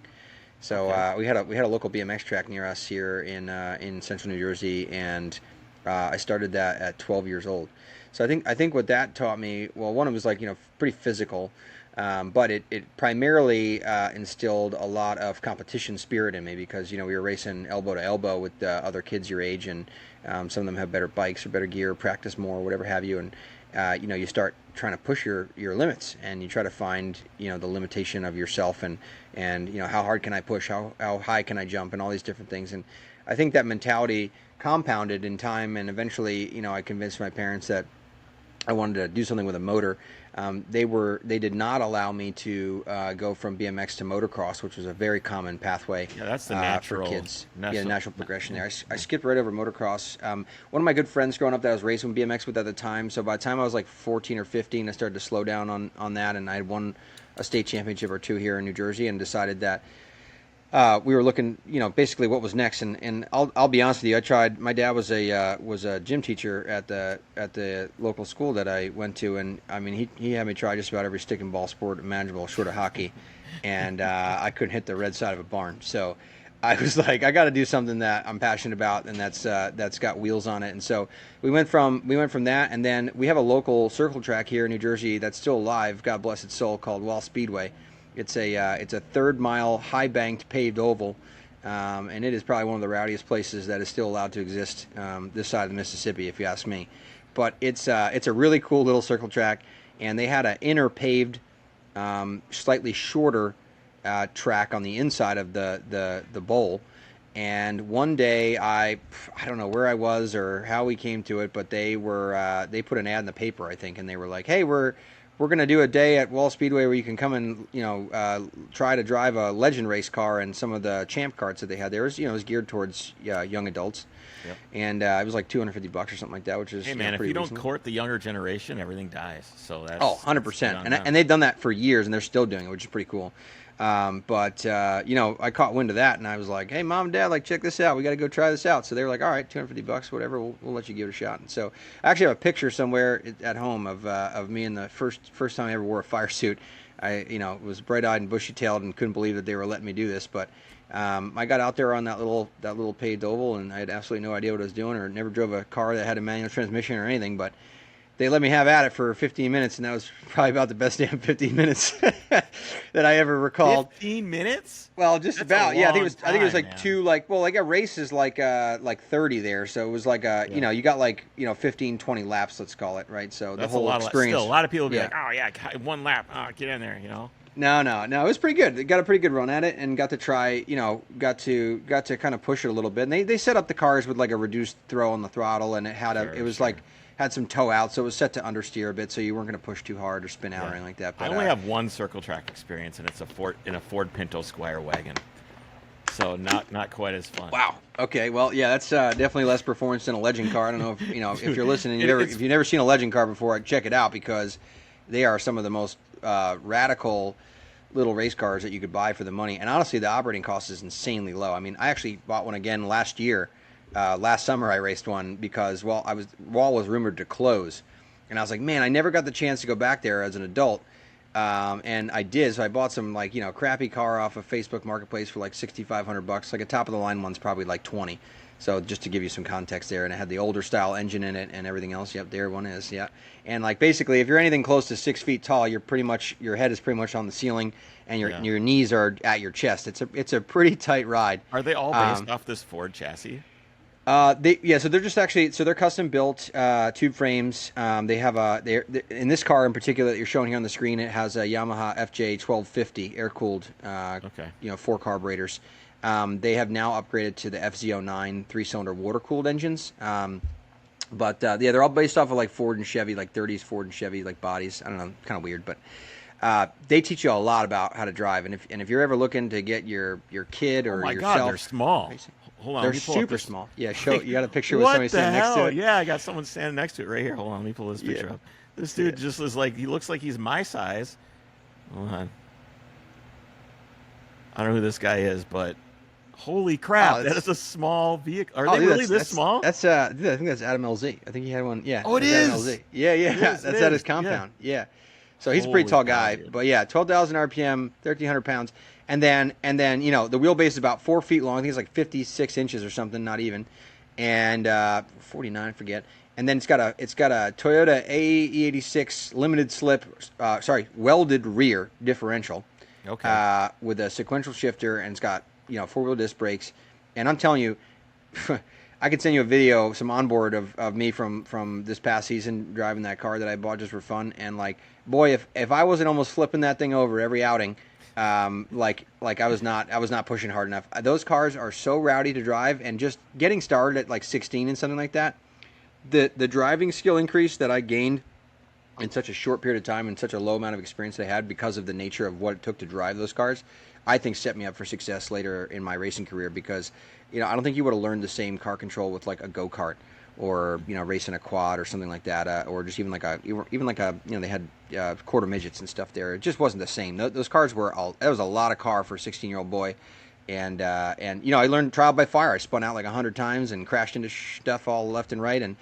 So we had a local BMX track near us here in central New Jersey, and I started that at 12 years old. So I think what that taught me, well, one, it was like pretty physical. But it primarily instilled a lot of competition spirit in me because, we were racing elbow to elbow with other kids your age, and some of them have better bikes or better gear, practice more, whatever have you. And, you start trying to push your limits, and you try to find, the limitation of yourself and how hard can I push, how high can I jump, and all these different things. And I think that mentality compounded in time, and eventually, I convinced my parents that I wanted to do something with a motor. They did not allow me to go from BMX to motocross, which was a very common pathway. Yeah, that's the natural for kids. Natural progression there. I skipped right over motocross. One of my good friends growing up that I was racing BMX with at the time. So by the time I was like 14 or 15, I started to slow down on that, and I had won a state championship or two here in New Jersey, and decided that we were looking, basically what was next. And I'll be honest with you. I tried. My dad was a gym teacher at the local school that I went to, and I mean he had me try just about every stick and ball sport imaginable, short of hockey, and I couldn't hit the red side of a barn. So I was like, I got to do something that I'm passionate about, and that's got wheels on it. And so we went from that, and then we have a local circle track here in New Jersey that's still alive, God bless its soul, called Wall Speedway. It's a third-mile, high-banked paved oval, and it is probably one of the rowdiest places that is still allowed to exist this side of the Mississippi, if you ask me. But it's a really cool little circle track, and they had an inner paved, slightly shorter track on the inside of the bowl. And one day, I don't know where I was or how we came to it, but they put an ad in the paper, I think, and they were like, "Hey, we're going to do a day at Wall Speedway where you can come and, try to drive a legend race car and some of the champ carts that they had there. It was geared towards young adults." Yep. And it was like $250 or something like that, which is, hey man, if you don't reasonable. court the younger generation, everything dies. So that's 100%. And they've done that for years, and they're still doing it, which is pretty cool. But I caught wind of that, and I was like, "Hey, Mom and Dad, like, check this out. We got to go try this out." So they were like, "All right, $250, whatever. We'll let you give it a shot." And so I actually have a picture somewhere at home of me in the first time I ever wore a fire suit. I was bright-eyed and bushy-tailed and couldn't believe that they were letting me do this. But I got out there on that little paved oval, and I had absolutely no idea what I was doing, or never drove a car that had a manual transmission or anything. But they let me have at it for 15 minutes, and that was probably about the best damn 15 minutes that I ever recalled. 15 minutes? Well, just That's about. Yeah, I think it was like man. two, a race is like 30 there, so it was like you got 15, 20 laps, let's call it, right? So That's the whole experience. Still, a lot of people will be like, "Oh yeah, one lap, get in there," No, it was pretty good. Got a pretty good run at it, and got to try, got to kind of push it a little bit. And they set up the cars with like a reduced throw on the throttle, and it had had some toe out, so it was set to understeer a bit, so you weren't going to push too hard or spin out or anything like that. But I only have one circle track experience, and it's in a Ford Pinto Squire wagon, so not quite as fun. Wow. Okay. Well, yeah, that's definitely less performance than a legend car. I don't know if if you're listening, if you've never seen a legend car before, check it out, because they are some of the most radical little race cars that you could buy for the money. And honestly, the operating cost is insanely low. I mean, I actually bought one again last year. Last summer I raced one because Wall was rumored to close, and I was like, man, I never got the chance to go back there as an adult, and I did. So I bought some crappy car off of Facebook Marketplace for like $6,500. Like a top of the line one's probably like 20. So just to give you some context there, and it had the older style engine in it and everything else. Yep, there one is. Yeah, and like basically, if you're anything close to 6 feet tall, you're pretty much your head is pretty much on the ceiling, and your knees are at your chest. It's a pretty tight ride. Are they all based off this Ford chassis? So they're just actually they're custom built tube frames. They have they're in this car in particular that you're showing here on the screen. It has a Yamaha FJ1250 air cooled 4 carburetors. They have now upgraded to the FZ09 3-cylinder water cooled engines. But they're all based off of like Ford and Chevy, like 30s Ford and Chevy like bodies. I don't know, kind of weird, but they teach you a lot about how to drive. And if you're ever looking to get your kid or yourself, God, they're small. Hold on, they're super small. Yeah, you got a picture with somebody standing next to it. Yeah, I got someone standing next to it right here. Hold on, let me pull this picture up. This dude just is like, he looks like he's my size. Hold on. I don't know who this guy is, but holy crap, that is a small vehicle. Are they really this small? That's I think that's Adam LZ. I think he had one. Yeah. Oh, it is. Adam LZ. Yeah. That's at his compound. Yeah. So he's a pretty tall guy, but yeah, 12,000 RPM, 1,300 pounds. And then, the wheelbase is about 4 feet long. I think it's like 56 inches or something, not even. And 49, I forget. And then it's got a Toyota AE86 limited slip, welded rear differential. Okay. With a sequential shifter, and it's got, 4-wheel disc brakes. And I'm telling you, I could send you a video, some onboard of me from this past season driving that car that I bought just for fun. And like, boy, if I wasn't almost flipping that thing over every outing, like I was not pushing hard enough. Those cars are so rowdy to drive, and just getting started at like 16 and something like that, the driving skill increase that I gained in such a short period of time and such a low amount of experience that I had because of the nature of what it took to drive those cars, I think set me up for success later in my racing career, because I don't think you would have learned the same car control with like a go-kart or racing a quad or something like that, or just even like a they had quarter midgets and stuff there. It just wasn't the same. Those cars that was a lot of car for a 16-year-old boy, and I learned trial by fire. I spun out like 100 times and crashed into stuff all left and right, and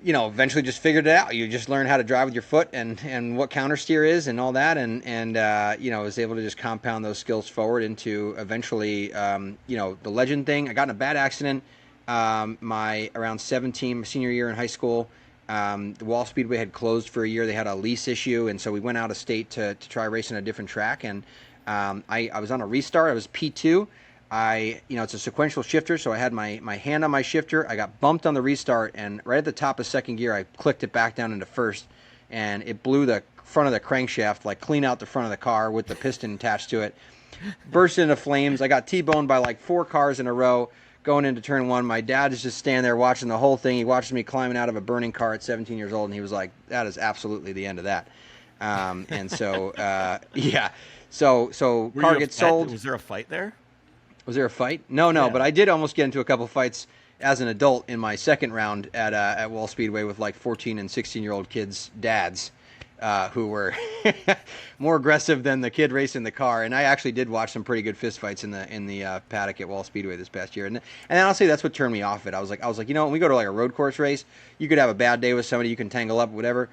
eventually just figured it out. You just learn how to drive with your foot and what counter steer is and all that, and was able to just compound those skills forward into eventually the legend thing. I got in a bad accident. My around 17, my senior year in high school, the Wall Speedway had closed for a year. They had a lease issue, and so we went out of state to try racing a different track. And I was on a restart. I was P2. It's a sequential shifter, so I had my hand on my shifter. I got bumped on the restart, and right at the top of second gear, I clicked it back down into first, and it blew the front of the crankshaft, like clean out the front of the car with the piston attached to it. Burst into flames. I got T-boned by like 4 cars in a row. Going into turn 1, my dad is just standing there watching the whole thing. He watches me climbing out of a burning car at 17 years old, and he was like, that is absolutely the end of that. And so, So car gets sold. Was there a fight there? Was there a fight? No, Yeah. but I did almost get into a couple fights as an adult in my second round at Wall Speedway with like 14 and 16-year-old kids' dads. Who were more aggressive than the kid racing the car, and I actually did watch some pretty good fist fights in the paddock at Wall Speedway this past year, and honestly, that's what turned me off it. I was like, when we go to like a road course race, you could have a bad day with somebody, you can tangle up, whatever,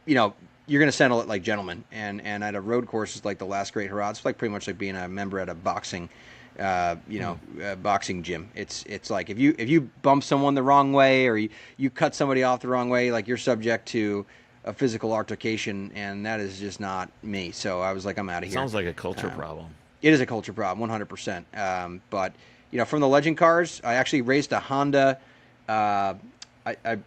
you're gonna settle it like gentlemen, and at a road course is like the last great hurrah. It's like pretty much like being a member at a boxing, boxing gym. It's like if you bump someone the wrong way or you cut somebody off the wrong way, like you're subject to a physical altercation, and that is just not me. So I was like, I'm out of here. Sounds like a culture problem. It is a culture problem, 100%. But from the legend cars, I actually raced a Honda.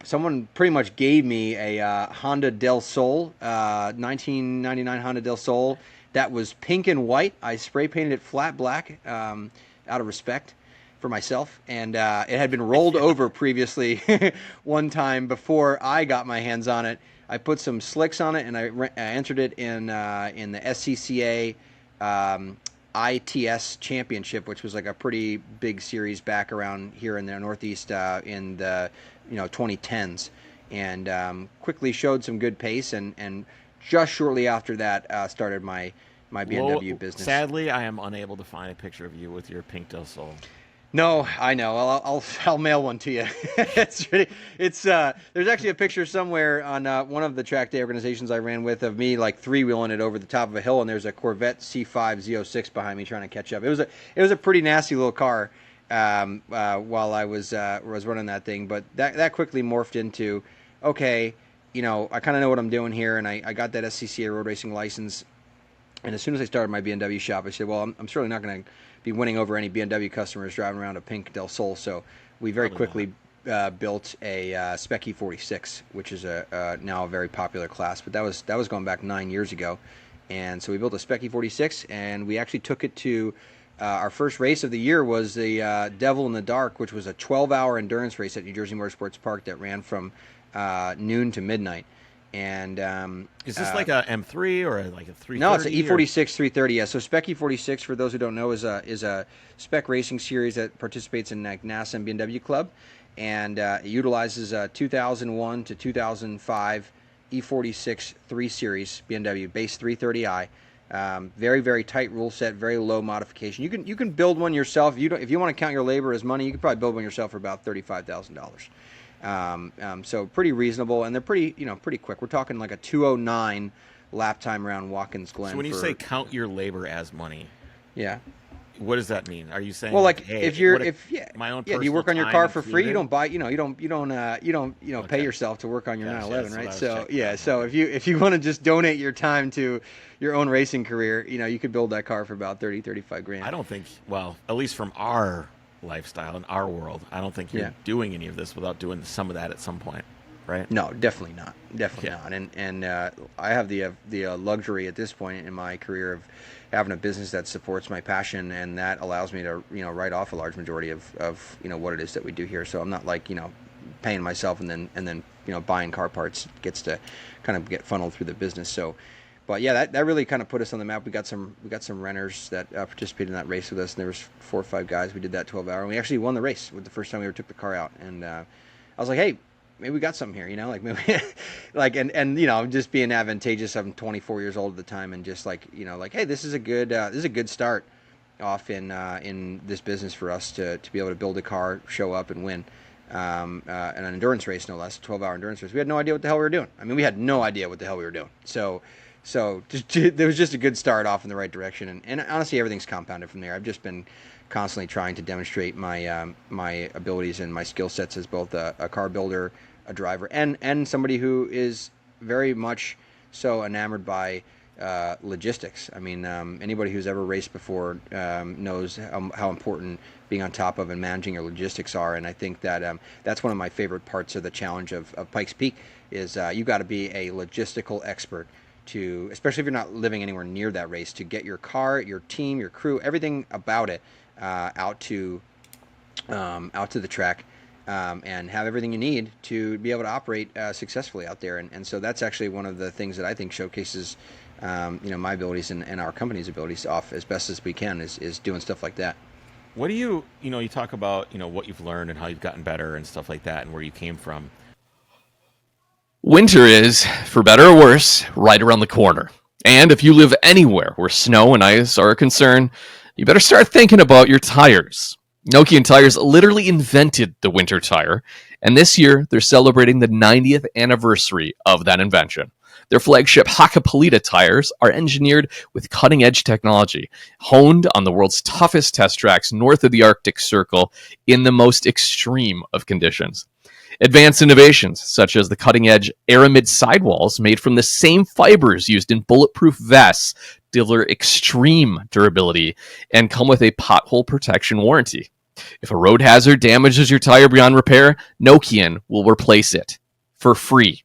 Someone pretty much gave me a Honda Del Sol, 1999 Honda Del Sol that was pink and white. I spray painted it flat black out of respect for myself, and it had been rolled over previously one time before I got my hands on it. I put some slicks on it, and I entered it in the SCCA ITS Championship, which was like a pretty big series back around here in the Northeast in the 2010s, and quickly showed some good pace, and just shortly after that started my BMW business. Sadly, I am unable to find a picture of you with your pink Del Sol. No, I know. I'll mail one to you. There's actually a picture somewhere on one of the track day organizations I ran with of me like 3-wheeling it over the top of a hill, and there's a Corvette C5 Z06 behind me trying to catch up. It was a pretty nasty little car, while I was running that thing. But that quickly morphed into, okay, I kind of know what I'm doing here, and I got that SCCA road racing license. And as soon as I started my BMW shop, I said, well, I'm certainly not going to be winning over any BMW customers driving around a pink Del Sol. So we very quickly built a Spec E46, which is now a very popular class. But that was going back 9 years ago. And so we built a Spec E46, and we actually took it to our first race of the year was the Devil in the Dark, which was a 12-hour endurance race at New Jersey Motorsports Park that ran from noon to midnight. And is this like a M3 or like a 330? No, it's an E46 330. Yeah, so Spec E46, for those who don't know, is a spec racing series that participates in like NASA and BMW Club, and it utilizes a 2001 to 2005 E46 3 Series BMW base 330i. Very, very tight rule set, very low modification. You can build one yourself. If you want to count your labor as money, you could probably build one yourself for about $35,000. So pretty reasonable, and they're pretty quick. We're talking like a 2:09 lap time around Watkins Glen. So when you say count your labor as money, yeah, what does that mean? Are you saying, well, like hey, if my own you work on your car for free, included? you don't buy, you don't pay yourself to work on your 911, right? So yeah, so if you want to just donate your time to your own racing career, you could build that car for about 35 grand. I don't think, well, at least from our lifestyle in our world, I don't think you're doing any of this without doing some of that at some point, right? No, definitely not. And I have the luxury at this point in my career of having a business that supports my passion, and that allows me to write off a large majority of what it is that we do here. So I'm not like paying myself and then buying car parts gets to kind of get funneled through the business. So. But yeah, that really kind of put us on the map. We got some renters that participated in that race with us, and there was 4 or 5 guys. We did that 12-hour, and we actually won the race with the first time we ever took the car out. And I was like, hey, maybe we got something here, like maybe, like and just being advantageous. I'm 24 years old at the time, and just like hey, this is a good start off in this business for us to be able to build a car, show up, and win. An endurance race, no less, a 12-hour endurance race. We had no idea what the hell we were doing. I mean, we had no idea what the hell we were doing. So there was just a good start off in the right direction, and honestly, everything's compounded from there. I've just been constantly trying to demonstrate my my abilities and my skill sets as both a car builder, a driver, and somebody who is very much so enamored by logistics. I mean, anybody who's ever raced before knows how important being on top of and managing your logistics are, and I think that that's one of my favorite parts of the challenge of Pikes Peak is you got to be a logistical expert to, especially if you're not living anywhere near that race, to get your car, your team, your crew, everything about it out to the track and have everything you need to be able to operate successfully out there. And so that's actually one of the things that I think showcases my abilities and our company's abilities off as best as we can is doing stuff like that. What do you talk about what you've learned and how you've gotten better and stuff like that and where you came from. Winter is, for better or worse, right around the corner. And if you live anywhere where snow and ice are a concern, you better start thinking about your tires. Nokian Tires literally invented the winter tire, and this year they're celebrating the 90th anniversary of that invention. Their flagship Hakkapeliitta tires are engineered with cutting-edge technology, honed on the world's toughest test tracks north of the Arctic Circle in the most extreme of conditions. Advanced innovations, such as the cutting-edge Aramid sidewalls made from the same fibers used in bulletproof vests, deliver extreme durability and come with a pothole protection warranty. If a road hazard damages your tire beyond repair, Nokian will replace it for free.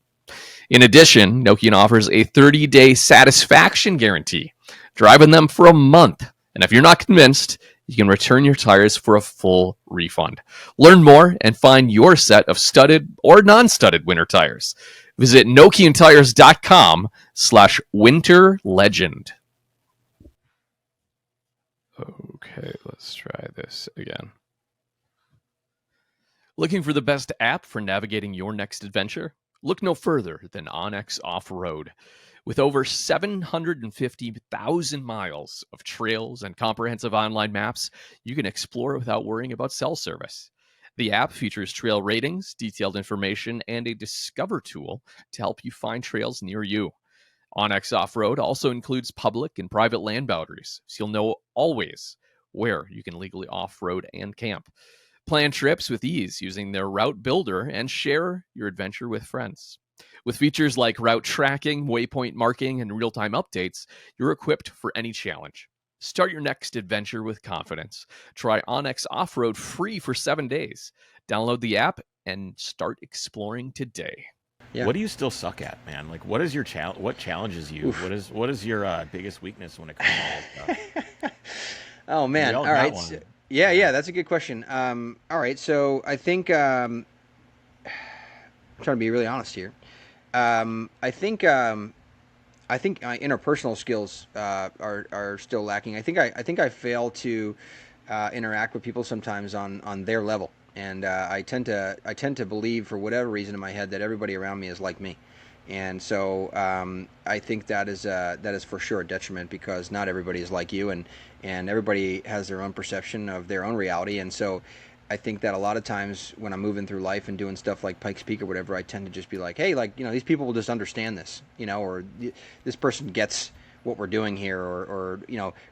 In addition, Nokian offers a 30-day satisfaction guarantee. Drive on them for a month, and if you're not convinced, you can return your tires for a full refund. Learn more and find your set of studded or non-studded winter tires. Visit nokiantires.com/winterlegend. Okay, let's try this again. Looking for the best app for navigating your next adventure? Look no further than Onyx Off-Road. With over 750,000 miles of trails and comprehensive online maps, you can explore without worrying about cell service. The app features trail ratings, detailed information, and a Discover tool to help you find trails near you. Onyx Off-Road also includes public and private land boundaries, so you'll know always where you can legally off-road and camp. Plan trips with ease using their route builder and share your adventure with friends. With features like route tracking, waypoint marking, and real-time updates, you're equipped for any challenge. Start your next adventure with confidence. Try Onyx Off-Road free for 7 days. Download the app and start exploring today. Yeah. What do you still suck at, man? Like, what is your what challenges you? Oof. What is your biggest weakness when it comes to all this stuff? Oh man! All right. So, yeah, that's a good question. All right. So I think I'm trying to be really honest here. I think interpersonal skills are still lacking. I think I fail to interact with people sometimes on their level, and I tend to believe, for whatever reason in my head, that everybody around me is like me, and so I think that is for sure a detriment, because not everybody is like you, and everybody has their own perception of their own reality, and so I think that a lot of times when I'm moving through life and doing stuff like Pikes Peak or whatever, I tend to just be like, hey, like, these people will just understand this, or this person gets what we're doing here, or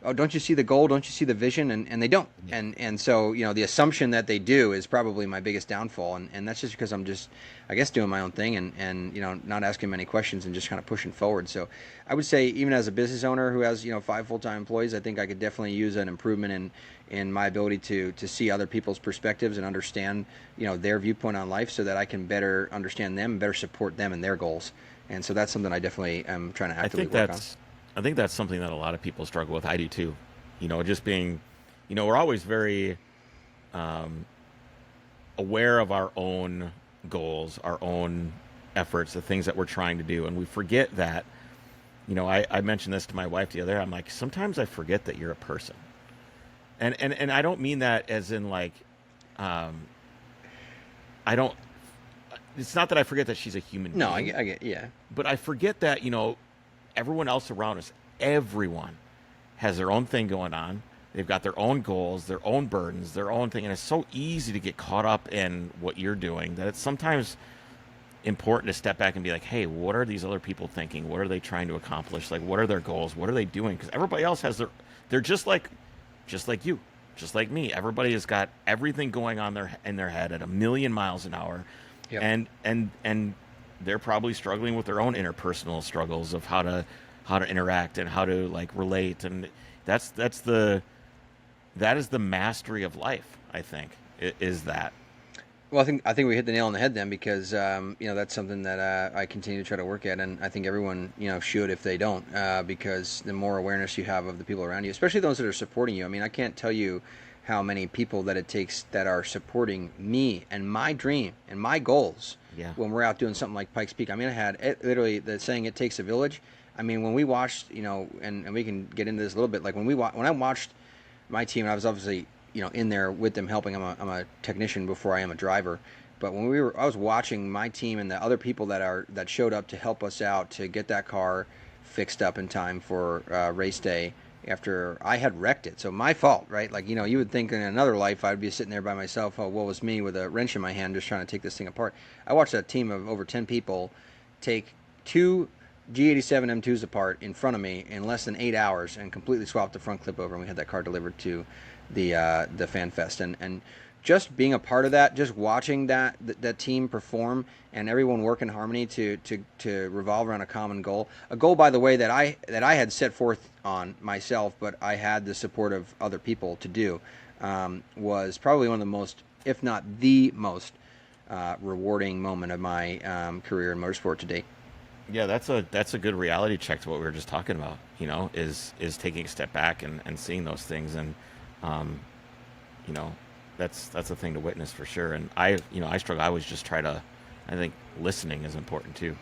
oh, don't you see the goal? Don't you see the vision? And they don't. Yeah. And so, the assumption that they do is probably my biggest downfall. And that's just because I'm just, I guess, doing my own thing and not asking many questions and just kind of pushing forward. So I would say, even as a business owner who has, 5 full-time employees, I think I could definitely use an improvement in my ability to see other people's perspectives and understand, their viewpoint on life, so that I can better understand them and better support them and their goals. And so that's something I definitely am trying to actively work on. I think that's something that a lot of people struggle with. I do too. Just being, we're always very aware of our own goals, our own efforts, the things that we're trying to do. And we forget that, I mentioned this to my wife the other day. I'm like, sometimes I forget that you're a person. And I don't mean that as in like, it's not that I forget that she's a human being. No, I get, yeah. But I forget that, everyone else around us, everyone has their own thing going on. They've got their own goals, their own burdens, their own thing. And it's so easy to get caught up in what you're doing that it's sometimes important to step back and be like, hey, what are these other people thinking? What are they trying to accomplish? Like, what are their goals? What are they doing? Because everybody else has they're just like you, just like me. Everybody has got everything going on in their head at 1,000,000 miles an hour. Yep. And they're probably struggling with their own interpersonal struggles of how to interact and how to like relate, and that is the mastery of life, I think, is that. Well, I think we hit the nail on the head then, because that's something that I continue to try to work at, and I think everyone should, if they don't, because the more awareness you have of the people around you, especially those that are supporting you. I mean, I can't tell you how many people that it takes that are supporting me and my dream and my goals. Yeah. When we're out doing something like Pikes Peak. I mean, I had literally the saying, it takes a village. I mean, when we watched, and we can get into this a little bit, like when I watched my team, and I was obviously, in there with them helping. I'm a technician before I am a driver. But when I was watching my team and the other people that showed up to help us out to get that car fixed up in time for race day after I had wrecked it. So my fault, right? Like, you would think in another life I'd be sitting there by myself, oh, woe was me, with a wrench in my hand just trying to take this thing apart. I watched a team of over 10 people take 2 G87 M2s apart in front of me in less than 8 hours and completely swapped the front clip over, and we had that car delivered to the Fan Fest. And just being a part of that, just watching that team perform and everyone work in harmony to revolve around a common goal. A goal, by the way, that I had set forth on myself, but I had the support of other people to do, was probably one of the most, if not the most, rewarding moment of my career in motorsport to date. Yeah, that's a good reality check to what we were just talking about, is taking a step back and seeing those things, and that's a thing to witness for sure. And I struggle. I always just try to, I think listening is important too.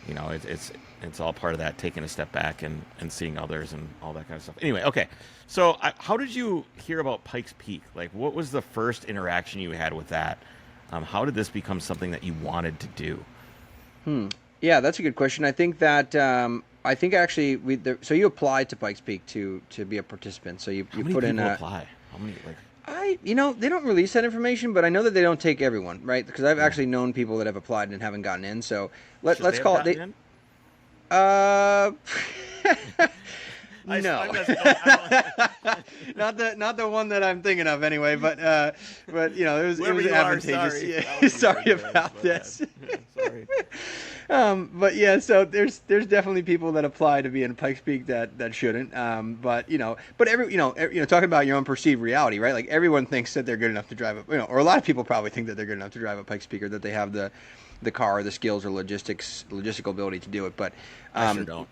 It's all part of that, taking a step back and seeing others and all that kind of stuff. Anyway, okay. So how did you hear about Pikes Peak? Like, what was the first interaction you had with that? How did this become something that you wanted to do? Yeah, that's a good question. I think that actually so you applied to Pikes Peak to be a participant. So you put in apply? How many they don't release that information, but I know that they don't take everyone, right? Because I've actually known people that have applied and haven't gotten in. So let's call it. No, not the one that I'm thinking of anyway. But it was advantageous. Yeah. Sorry about this. Sorry. But yeah, so there's definitely people that apply to be in Pikes Peak that shouldn't. But talking about your own perceived reality, right? Like everyone thinks that they're good enough to drive or a lot of people probably think that they're good enough to drive a Pikes Peak, or that they have the car, the skills, or logistical ability to do it. But I sure don't.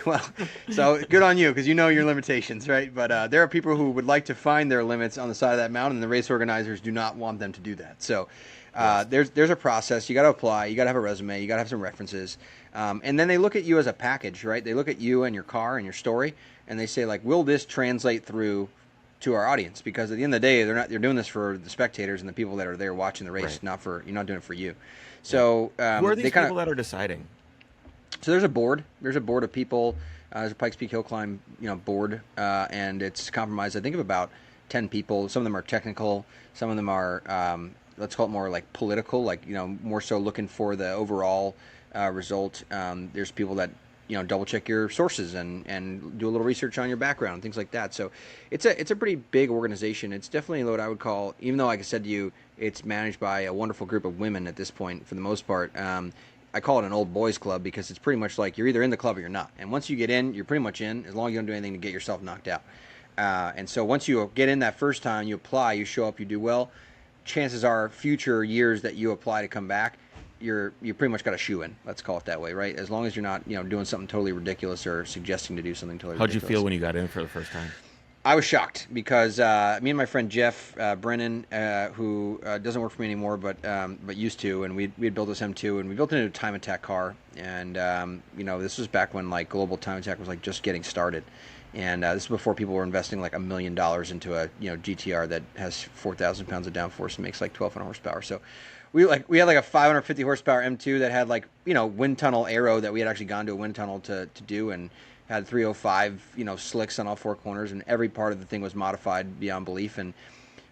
Well, so good on you, because you know your limitations, right? But there are people who would like to find their limits on the side of that mountain, and the race organizers do not want them to do that. So there's a process. You got to apply. You got to have a resume. You got to have some references. And then they look at you as a package, right? They look at you and your car and your story, and they say, like, will this translate through to our audience? Because at the end of the day, they're doing this for the spectators and the people that are there watching the race, right. You're not doing it for you. So who are these people that are deciding? So there's a board. There's a board of people. There's a Pikes Peak Hill Climb, board, and it's comprised, I think, of about 10 people. Some of them are technical. Some of them are, let's call it more like political, like more so looking for the overall result. There's people that double check your sources and do a little research on your background, things like that. So it's a pretty big organization. It's definitely what I would call, even though, like I said to you, it's managed by a wonderful group of women at this point for the most part. I call it an old boys club, because it's pretty much like you're either in the club or you're not. And once you get in, you're pretty much in, as long as you don't do anything to get yourself knocked out. And so once you get in that first time, you apply, you show up, you do well, chances are future years that you apply to come back, you pretty much got a shoe in. Let's call it that way, right? As long as you're not doing something totally ridiculous or suggesting to do something totally ridiculous. How'd you feel when you got in for the first time? I was shocked, because me and my friend Jeff Brennan, who doesn't work for me anymore, but used to, and we had built this M2, and we built it into a time attack car, and this was back when like global time attack was like just getting started, and this is before people were investing like $1 million into a GTR that has 4,000 pounds of downforce and makes like 1,200 horsepower. So we had like a 550 horsepower M2 that had like wind tunnel aero that we had actually gone to a wind tunnel to do, and had 305 slicks on all four corners, and every part of the thing was modified beyond belief.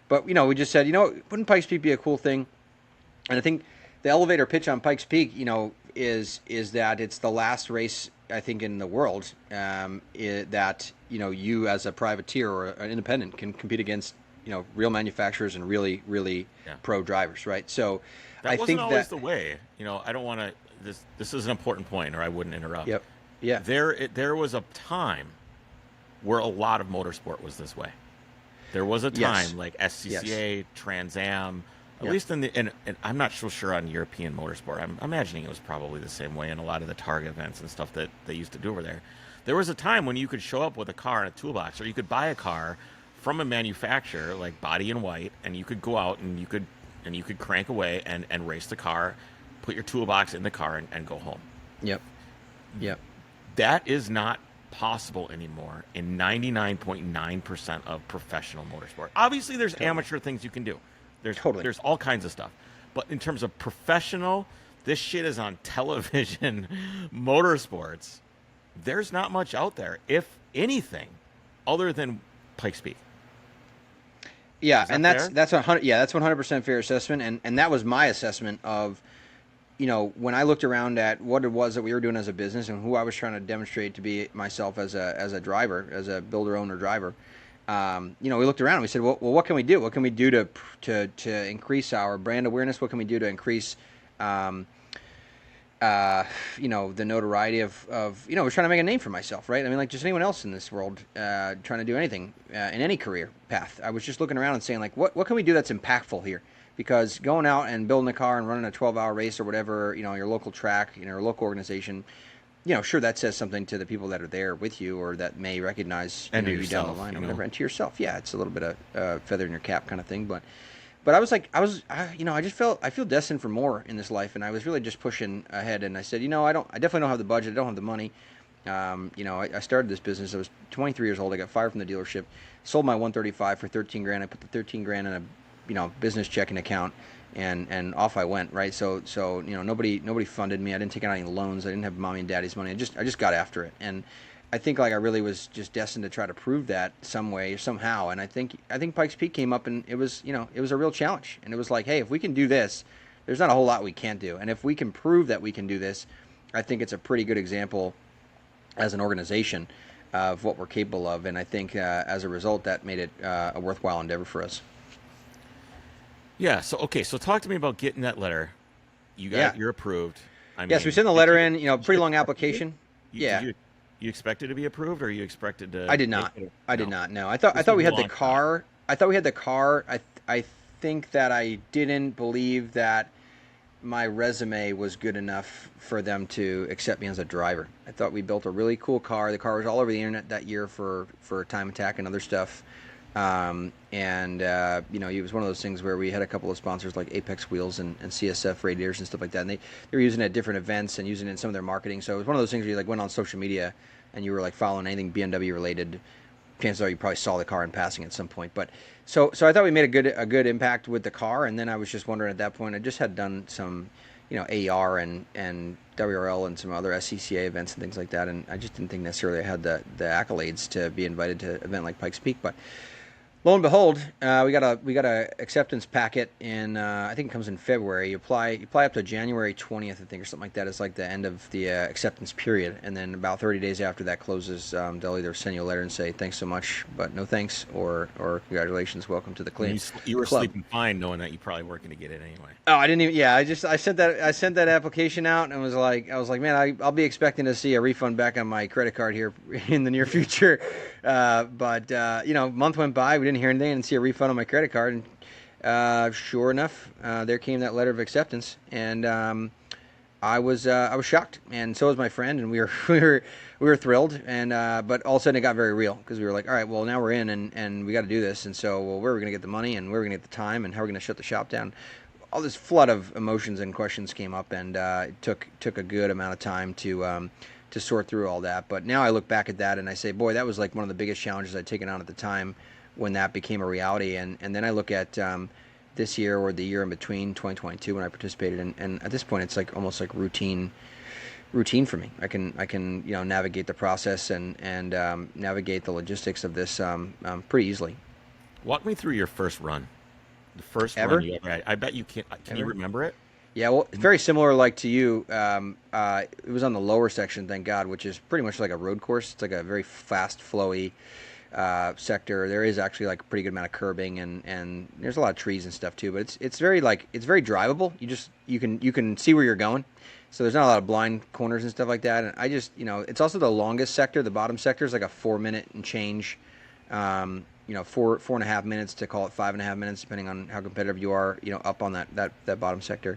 But we just said, wouldn't Pikes Peak be a cool thing? And I think the elevator pitch on Pikes Peak is that it's the last race, I think, in the world that you as a privateer or an independent can compete against real manufacturers and really pro drivers, right? So that I wasn't think always that the way. I don't want to. This is an important point, or I wouldn't interrupt. Yep. Yeah. There was a time where a lot of motorsport was this way. There was a time like SCCA, Trans Am, at least and I'm not so sure on European motorsport. I'm imagining it was probably the same way in a lot of the Targa events and stuff that they used to do over there. There was a time when you could show up with a car and a toolbox, or you could buy a car from a manufacturer, like body in white, and you could go out and you could crank away and race the car, put your toolbox in the car and go home. Yep. That is not possible anymore in 99.9% of professional motorsport. Obviously, there's amateur things you can do. There's all kinds of stuff. But in terms of professional, this shit is on television, motorsports. There's not much out there, if anything, other than Pikes Peak. Yeah, and that's 100% fair assessment, and that was my assessment of when I looked around at what it was that we were doing as a business and who I was trying to demonstrate to be myself as a driver, as a builder owner driver. We looked around and we said, well, what can we do? What can we do to increase our brand awareness? What can we do to increase, the notoriety of we're trying to make a name for myself, right? I mean, like just anyone else in this world, trying to do anything in any career path. I was just looking around and saying, like, what can we do that's impactful here? Because going out and building a car and running a 12-hour race or whatever, your local track, your local organization, sure, that says something to the people that are there with you or that may recognize and you down the line or whatever. And to yourself, yeah, it's a little bit of feather in your cap kind of thing. But I was like, I feel destined for more in this life, and I was really just pushing ahead. And I said, I definitely don't have the budget, I don't have the money. I started this business. I was 23 years old. I got fired from the dealership, sold my 135 for 13 grand. I put the 13 grand in a business checking account, and off I went, right? So nobody funded me. I didn't take out any loans. I didn't have mommy and daddy's money. I just got after it, and I think like I really was just destined to try to prove that some way, somehow. And I think Pikes Peak came up, and it was a real challenge, and it was like, hey, if we can do this, there's not a whole lot we can't do, and if we can prove that we can do this, I think it's a pretty good example as an organization. of what we're capable of. And I think as a result, that made it a worthwhile endeavor for us. Yeah. So okay. So talk to me about getting that letter. You're approved. I mean, Yes, we sent the letter in. did Pretty you long expect it? application. Did Yeah, you expect it to be approved, or you expected to I did make not. it? I did No. not. No, I This thought was we a had the long shot. car. I thought we had the car. I think that I didn't believe that my resume was good enough for them to accept me as a driver. I thought we built a really cool car. The car was all over the internet that year for Time Attack and other stuff. It was one of those things where we had a couple of sponsors like Apex Wheels and CSF radiators and stuff like that. And they were using it at different events and using it in some of their marketing. So it was one of those things where you like went on social media and you were like following anything BMW related. Chances are you probably saw the car in passing at some point. But so I thought we made a good impact with the car. And then I was just wondering at that point, I just had done some, AR and WRL and some other SCCA events and things like that. And I just didn't think necessarily I had the accolades to be invited to an event like Pikes Peak. But lo and behold, we got a acceptance packet in. I think it comes in February. You apply up to January 20th, I think, or something like that. It's like the end of the acceptance period, and then about 30 days after that closes, they'll either send you a letter and say thanks so much, but no thanks, or congratulations, welcome to the And clean you were club. sleeping fine, knowing that you probably weren't going to get it anyway. Oh, I didn't even. Yeah, I sent that application out and I was like, man, I'll be expecting to see a refund back on my credit card here in the near future. But month went by, we didn't hear anything, and see a refund on my credit card, and sure enough, there came that letter of acceptance, and I was shocked, and so was my friend, and we were thrilled, and but all of a sudden it got very real because we were like, all right, well now we're in, and we got to do this, and so well, where are we going to get the money, and where are we going to get the time, and how are we going to shut the shop down? All this flood of emotions and questions came up, and it took a good amount of time to sort through all that. But now I look back at that and I say, boy, that was like one of the biggest challenges I'd taken on at the time when that became a reality. And then I look at this year or the year in between 2022 when I participated, and at this point it's like almost like routine for me. I can navigate the process and navigate the logistics of this pretty easily. Walk me through your first run. The first Ever? run you ever had. I bet you can. Can you Ever? remember it? Yeah, well, it's very similar, like to you. It was on the lower section, thank God, which is pretty much like a road course. It's like a very fast, flowy sector. There is actually like a pretty good amount of curbing, and there's a lot of trees and stuff too. But it's very drivable. You can see where you're going. So there's not a lot of blind corners and stuff like that. And I just it's also the longest sector. The bottom sector is like a 4 minute and change. 4.5 minutes to call it 5.5 minutes, depending on how competitive you are, up on that bottom sector.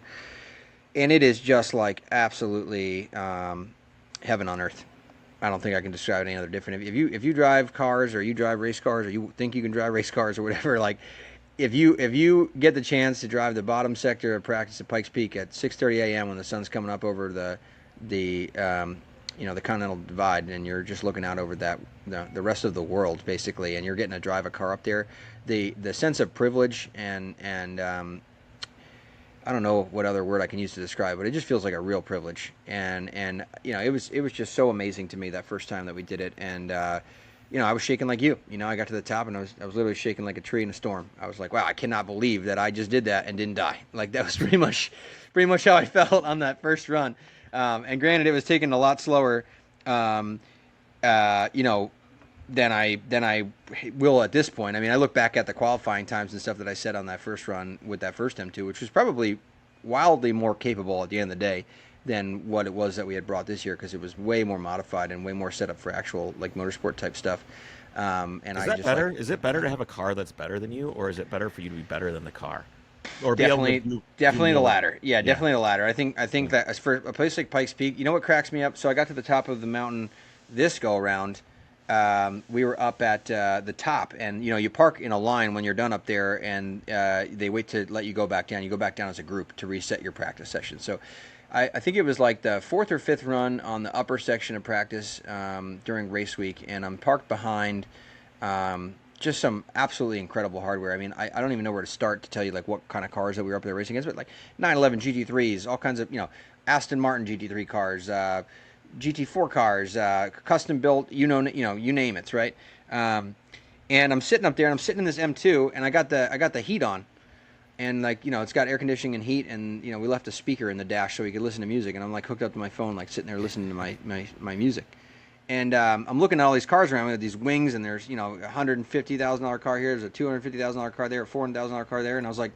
And it is just like absolutely heaven on earth. I don't think I can describe it any other different. If you drive cars, or you drive race cars, or you think you can drive race cars or whatever, like if you get the chance to drive the bottom sector of practice at Pikes Peak at 6:30 a.m. when the sun's coming up over the Continental Divide, and you're just looking out over the rest of the world basically, and you're getting to drive a car up there, the sense of privilege and I don't know what other word I can use to describe, but it just feels like a real privilege, and it was just so amazing to me that first time that we did it, and I was shaking like you. I got to the top and I was literally shaking like a tree in a storm. I was like, wow, I cannot believe that I just did that and didn't die. Like that was pretty much how I felt on that first run. And granted, it was taking a lot slower, than I will at this point. I mean, I look back at the qualifying times and stuff that I set on that first run with that first M2, which was probably wildly more capable at the end of the day than what it was that we had brought this year, because it was way more modified and way more set up for actual like motorsport type stuff. Is that better? Is it better to have a car that's better than you, or is it better for you to be better than the car? Or definitely, be able to definitely do the more? latter. Yeah, definitely the latter. I think that as for a place like Pikes Peak, what cracks me up? So I got to the top of the mountain this go around. We were up at the top, and you park in a line when you're done up there, and they wait to let you go back down. You go back down as a group to reset your practice session. So I think it was like the fourth or fifth run on the upper section of practice during race week, and I'm parked behind just some absolutely incredible hardware. I mean, I don't even know where to start to tell you like what kind of cars that we were up there racing against, but like 911 GT3s, all kinds of Aston Martin GT3 cars, GT4 cars, custom built, you name it, right? And I'm sitting up there, and I'm sitting in this M2, and I got the heat on. And like it's got air conditioning and heat, and we left a speaker in the dash so we could listen to music. And I'm like hooked up to my phone, like sitting there listening to my music. And I'm looking at all these cars around me with these wings, and there's, $150,000 car here, there's a $250,000 car there, a $400,000 car there, and I was like,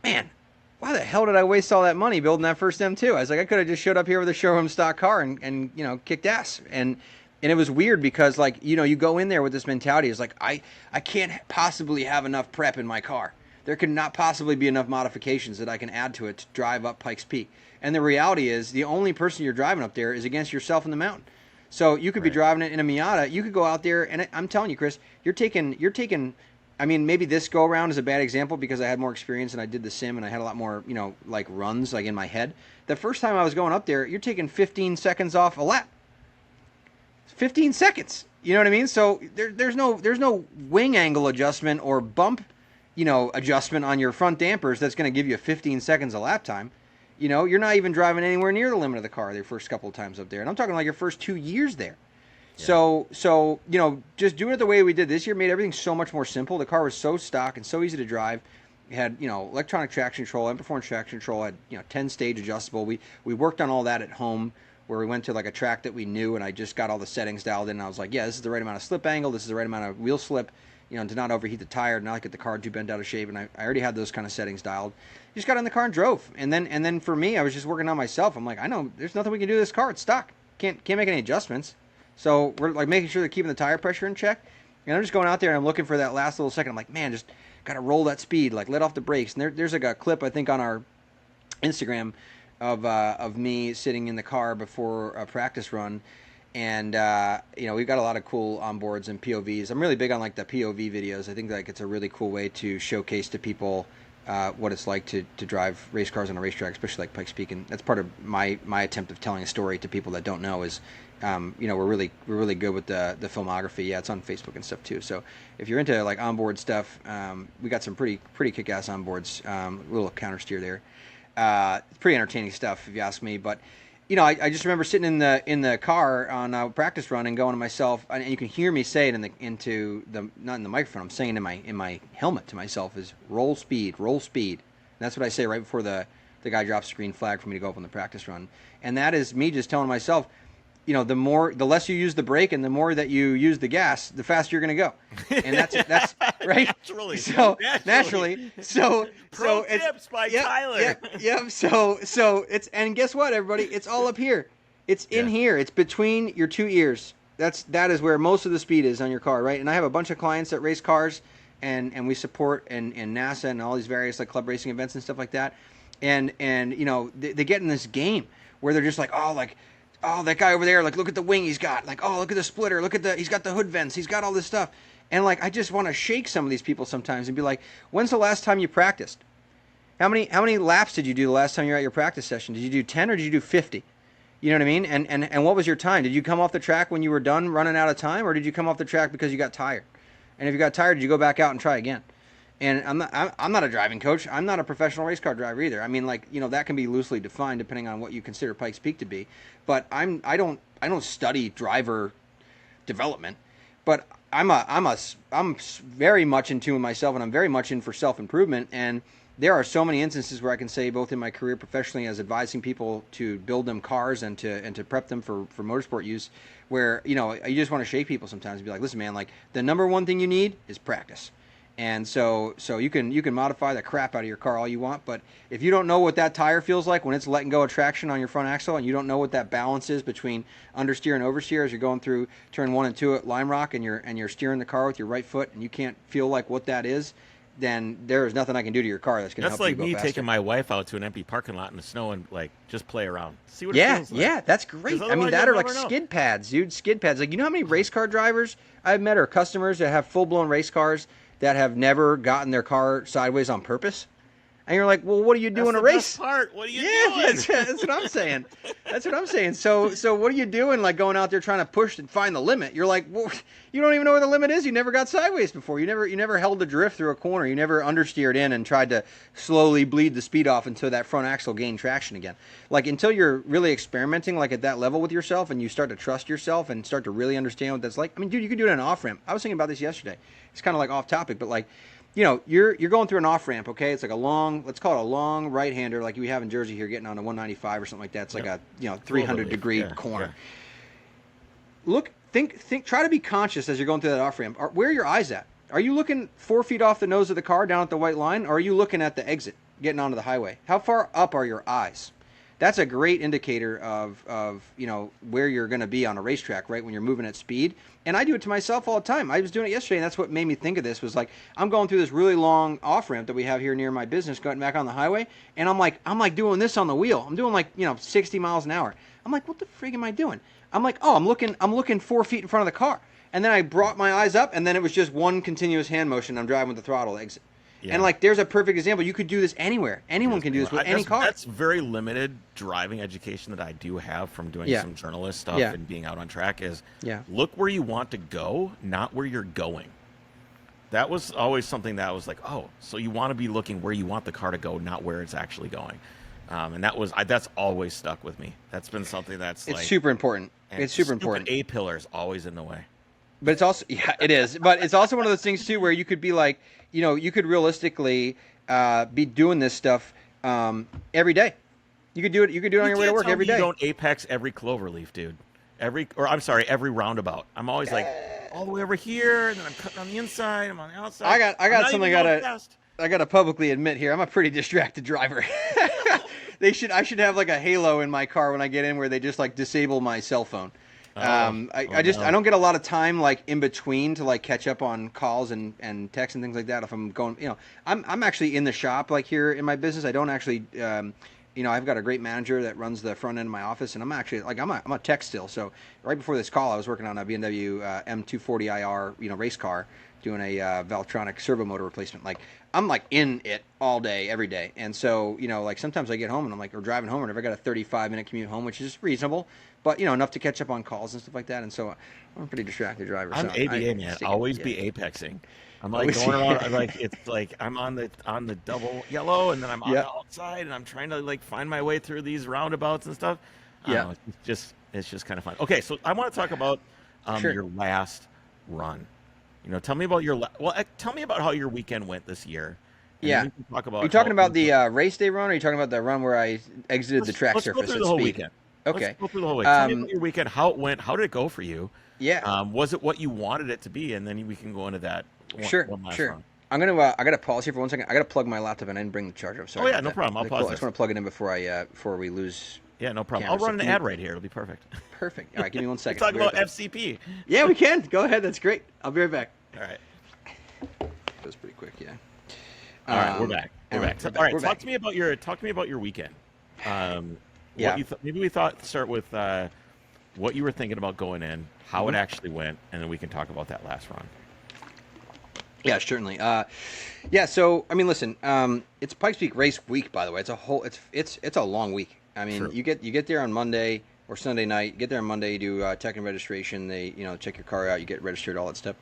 man, why the hell did I waste all that money building that first M2? I was like, I could have just showed up here with a showroom stock car and kicked ass. And it was weird because, like, you go in there with this mentality. It's like, I can't possibly have enough prep in my car. There could not possibly be enough modifications that I can add to it to drive up Pikes Peak. And the reality is, the only person you're driving up there is against yourself in the mountain. So you could be driving it in a Miata. You could go out there, and I'm telling you, Chris, you're taking. I mean, maybe this go around is a bad example because I had more experience and I did the sim and I had a lot more, like runs like in my head. The first time I was going up there, you're taking 15 seconds off a lap. 15 seconds. You know what I mean? So there's no wing angle adjustment or bump, adjustment on your front dampers that's going to give you 15 seconds of lap time. You're not even driving anywhere near the limit of the car the first couple of times up there. And I'm talking like your first 2 years there. Yeah. So just doing it the way we did this year made everything so much more simple. The car was so stock and so easy to drive. It had, electronic traction control and performance traction control. Had, 10-stage adjustable. We worked on all that at home where we went to like a track that we knew, and I just got all the settings dialed in. And I was like, yeah, this is the right amount of slip angle. This is the right amount of wheel slip, to not overheat the tire, not get the car too bent out of shape. And I already had those kind of settings dialed. Just got in the car and drove. And then for me, I was just working on myself. I'm like, I know there's nothing we can do to this car. It's stock. Can't make any adjustments. So we're like making sure they're keeping the tire pressure in check. And I'm just going out there and I'm looking for that last little second. I'm like, man, just got to roll that speed, like let off the brakes. And there's like a clip, I think, on our Instagram of me sitting in the car before a practice run. And, we've got a lot of cool onboards and POVs. I'm really big on like the POV videos. I think like it's a really cool way to showcase to people what it's like to drive race cars on a racetrack, especially like Pikes Peak. And that's part of my attempt of telling a story to people that don't know is, we're really good with the filmography. Yeah, it's on Facebook and stuff too. So if you're into like onboard stuff, we got some pretty kick-ass onboards. A little counter steer there. It's pretty entertaining stuff if you ask me. But I just remember sitting in the car on a practice run and going to myself, and you can hear me say it not in the microphone. I'm saying in my helmet to myself is roll speed. And that's what I say right before the guy drops the green flag for me to go up on the practice run. And that is me just telling myself, the less you use the brake and the more that you use the gas, the faster you're going to go. And that's right. Naturally. So naturally. So tips by Tyler. Yep. So it's, and guess what, everybody? It's all up here. It's in here. It's between your two ears. That is where most of the speed is on your car, right? And I have a bunch of clients that race cars, and we support and NASA and all these various like club racing events and stuff like that. And they get in this game where they're just like, oh, that guy over there, like, look at the wing he's got. Like, oh, look at the splitter. He's got the hood vents. He's got all this stuff. And, like, I just want to shake some of these people sometimes and be like, when's the last time you practiced? How many laps did you do the last time you were at your practice session? Did you do 10 or did you do 50? You know what I mean? And what was your time? Did you come off the track when you were done running out of time, or did you come off the track because you got tired? And if you got tired, did you go back out and try again? And I'm not a driving coach. I'm not a professional race car driver either. I mean, like, that can be loosely defined depending on what you consider Pikes Peak to be. But I don't study driver development. But I'm very much in tune with myself, and I'm very much in for self-improvement. And there are so many instances where I can say, both in my career professionally as advising people to build them cars and to prep them for motorsport use, where you just want to shake people sometimes and be like, listen, man, like, the number one thing you need is practice. And so you can modify the crap out of your car all you want, but if you don't know what that tire feels like when it's letting go of traction on your front axle, and you don't know what that balance is between understeer and oversteer as you're going through turn 1 and 2 at Lime Rock, and you're steering the car with your right foot, and you can't feel like what that is, then there is nothing I can do to your car that's going to help you go faster. That's like me taking my wife out to an empty parking lot in the snow and like just play around, see what it feels like. Yeah, that's great. I mean, that are like skid pads, dude. Skid pads. Like, how many race car drivers I've met, or customers that have full blown race cars that have never gotten their car sideways on purpose? And you're like, well, what do you do in a race? Best part. What are you doing? That's what I'm saying. That's what I'm saying. So what are you doing, like, going out there trying to push and find the limit? You're like, well, you don't even know where the limit is. You never got sideways before. You never held the drift through a corner. You never understeered in and tried to slowly bleed the speed off until that front axle gained traction again. Like, until you're really experimenting, like, at that level with yourself, and you start to trust yourself and start to really understand what that's like. I mean, dude, you could do it in an off ramp. I was thinking about this yesterday. It's kind of like off topic, but like, you're going through an off ramp, okay? It's like let's call it a long right hander, like we have in Jersey here, getting on a 195 or something like that. It's like a 300 degree corner. try to be conscious as you're going through that off ramp. Where are your eyes at? Are you looking 4 feet off the nose of the car down at the white line, or are you looking at the exit, getting onto the highway? How far up are your eyes? That's a great indicator of where you're going to be on a racetrack, right, when you're moving at speed. And I do it to myself all the time. I was doing it yesterday, and that's what made me think of this, was like, I'm going through this really long off-ramp that we have here near my business going back on the highway, and I'm like doing this on the wheel. I'm doing 60 miles an hour. I'm like, what the frig am I doing? I'm like, oh, I'm looking 4 feet in front of the car. And then I brought my eyes up, and then it was just one continuous hand motion. I'm driving with the throttle exit. Yeah. And there's a perfect example. You could do this anywhere. Anyone can do this with any car. That's very limited driving education that I do have from doing some journalist stuff and being out on track is look where you want to go, not where you're going. That was always something that I was like, oh, so you want to be looking where you want the car to go, not where it's actually going. And that's always stuck with me. That's been something it's super important. It's super important. A pillar is always in the way. But it's also, it is. But it's also one of those things too where you could be like, you could realistically be doing this stuff every day. You could do it. You could do it on your way to work every day. You don't apex every cloverleaf, dude. Every roundabout. I'm always like all the way over here, and then I'm cutting on the inside. I'm on the outside. I got something I gotta publicly admit here. I'm a pretty distracted driver. I should have like a halo in my car when I get in where they just disable my cell phone. I don't get a lot of time in between to catch up on calls and texts and things like that. If I'm going, I'm actually in the shop here in my business. I don't actually, I've got a great manager that runs the front end of my office, and I'm actually I'm a tech still. So right before this call, I was working on a BMW M240IR race car, doing a Valtronic servo motor replacement. I'm in it all day, every day. And so, sometimes I get home and I'm or driving home, or if I got a 35-minute commute home, which is reasonable, but enough to catch up on calls and stuff like that. And so I'm a pretty distracted driver. I'm ABA, man. Always be apexing. I'm going around. I'm on the double yellow, and then I'm on the outside, and I'm trying to find my way through these roundabouts and stuff. It's just kind of fun. Okay, so I want to talk about your last run. Tell me about tell me about how your weekend went this year. Are you talking about the race day run, or are you talking about the run where I exited the track surface? Let's go through the whole weekend. Okay. Let's go through the whole weekend. Tell me about your weekend, how it went, how did it go for you? Yeah. Was it what you wanted it to be? And then we can go into that. Sure. Run. I'm gonna. I gotta pause here for 1 second. I gotta plug my laptop in. I didn't bring the charger. I'm sorry. Oh yeah, no problem. I'll pause. Cool. I just want to plug it in before we lose. Yeah, no problem. I'll run an ad right here. It'll be perfect. Perfect. All right, give me 1 second. Talk about FCP. Yeah, we can. Go ahead. That's great. I'll be right back. All right. That was pretty quick. Yeah. All right, we're back. All right, talk to me about your weekend. Maybe we thought start with what you were thinking about going in, how it actually went, and then we can talk about that last run. Yeah, certainly. So I mean, listen, it's Pikes Peak race week, by the way. It's a long week. I mean, sure. you get there on Monday or Sunday night. You get there on Monday, you do tech and registration. They check your car out, you get registered, all that stuff.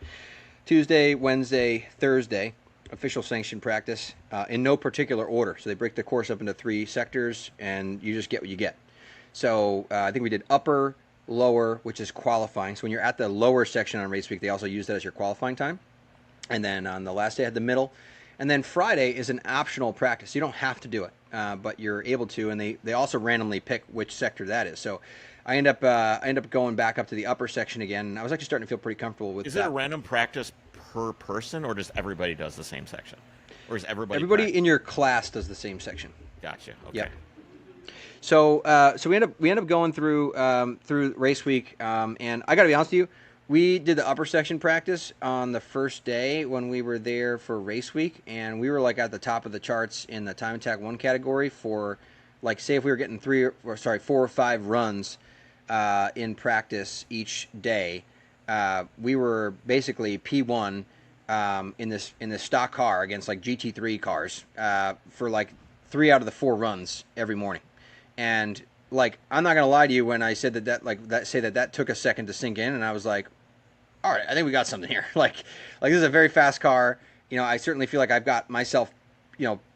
Tuesday, Wednesday, Thursday, official sanctioned practice in no particular order. So they break the course up into 3 sectors, and you just get what you get. So I think we did upper, lower, which is qualifying. So when you're at the lower section on race week, they also use that as your qualifying time. And then on the last day, I had the middle. And then Friday is an optional practice. You don't have to do it, but you're able to. And they also randomly pick which sector that is. So I end up going back up to the upper section again. And I was actually starting to feel pretty comfortable with that. Is it a random practice per person, or just everybody does the same section? Or is everybody in your class does the same section? Gotcha. Okay. Yep. So we end up going through race week, and I got to be honest with you, we did the upper section practice on the first day when we were there for race week, and we were at the top of the charts in the time attack 1 category for say if we were getting 4 or 5 runs in practice each day, we were basically P1 in this stock car against GT3 cars for 3 out of the 4 runs every morning. And I'm not gonna lie to you when I said that took a second to sink in, and I was like, all right, I think we got something here. This is a very fast car. I certainly feel like I've got myself,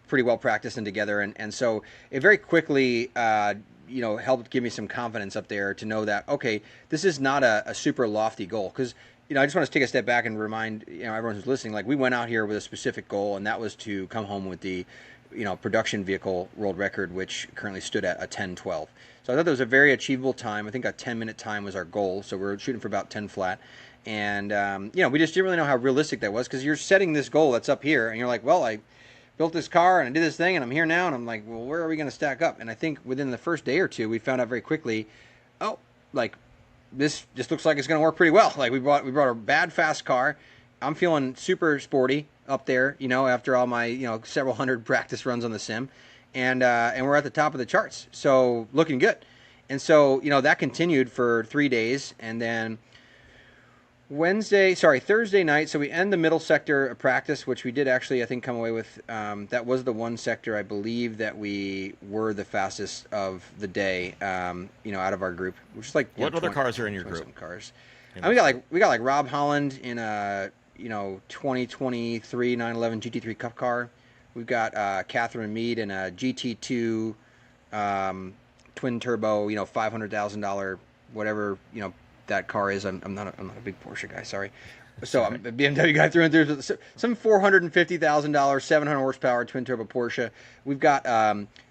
pretty well practiced and together, and so it very quickly helped give me some confidence up there to know that, okay, this is not a super lofty goal. Because I just want to take a step back and remind everyone who's listening, we went out here with a specific goal, and that was to come home with the production vehicle world record, which currently stood at a 10:12. So I thought that was a very achievable time. I think a 10-minute time was our goal. So we're shooting for about 10 flat. And, we just didn't really know how realistic that was, because you're setting this goal that's up here and you're like, well, I built this car and I did this thing and I'm here now. And I'm like, well, where are we going to stack up? And I think within the first day or two, we found out very quickly, this just looks like it's going to work pretty well. Like we brought a bad fast car. I'm feeling super sporty up there, after all my, several hundred practice runs on the sim, and we're at the top of the charts. So looking good. And so, that continued for 3 days, and then Thursday night. So we end the middle sector of practice, which we did actually, I think, come away with. That was the one sector, I believe, that we were the fastest of the day, out of our group, which is like, what other cars are in your group? Cars. And we got like Rob Holland in a 2023 911 GT3 Cup car. We've got Catherine Mead in a GT2 twin turbo, $500,000 whatever that car is. I'm not a big Porsche guy, sorry. So I'm a BMW guy through and through. Some $450,000 700 horsepower twin turbo Porsche. We've got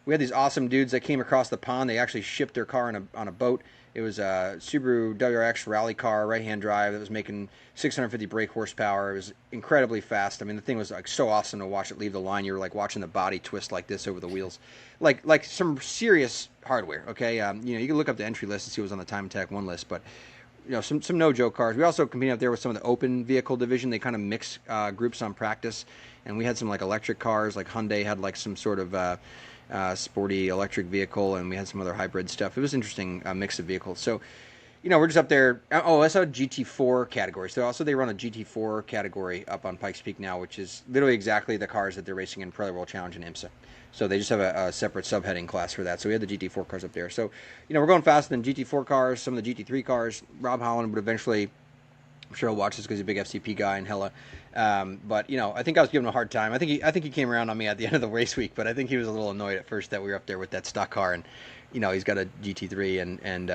we had these awesome dudes that came across the pond. They actually shipped their car on a boat. It was a Subaru WRX rally car, right-hand drive, that was making 650 brake horsepower. It was incredibly fast. I mean, the thing was like so awesome to watch it leave the line. You were like watching the body twist like this over the wheels, like some serious hardware. Okay, you can look up the entry list and see what was on the Time Attack 1 list, but some no joke cars. We also competed up there with some of the open vehicle division. They kind of mix groups on practice, and we had some like electric cars. Like Hyundai had like some sort of sporty electric vehicle, and we had some other hybrid stuff. It was an interesting mix of vehicles. So, we're just up there. Oh, I saw GT4 category. So also they run a GT4 category up on Pikes Peak now, which is literally exactly the cars that they're racing in Pro World Challenge and IMSA. So they just have a separate subheading class for that. So we had the GT4 cars up there. So, we're going faster than GT4 cars, some of the GT3 cars. Rob Holland would eventually, I'm sure he'll watch this because he's a big FCP guy and hella. But I think I was giving him a hard time. I think he came around on me at the end of the race week, but I think he was a little annoyed at first that we were up there with that stock car, and he's got a GT3, and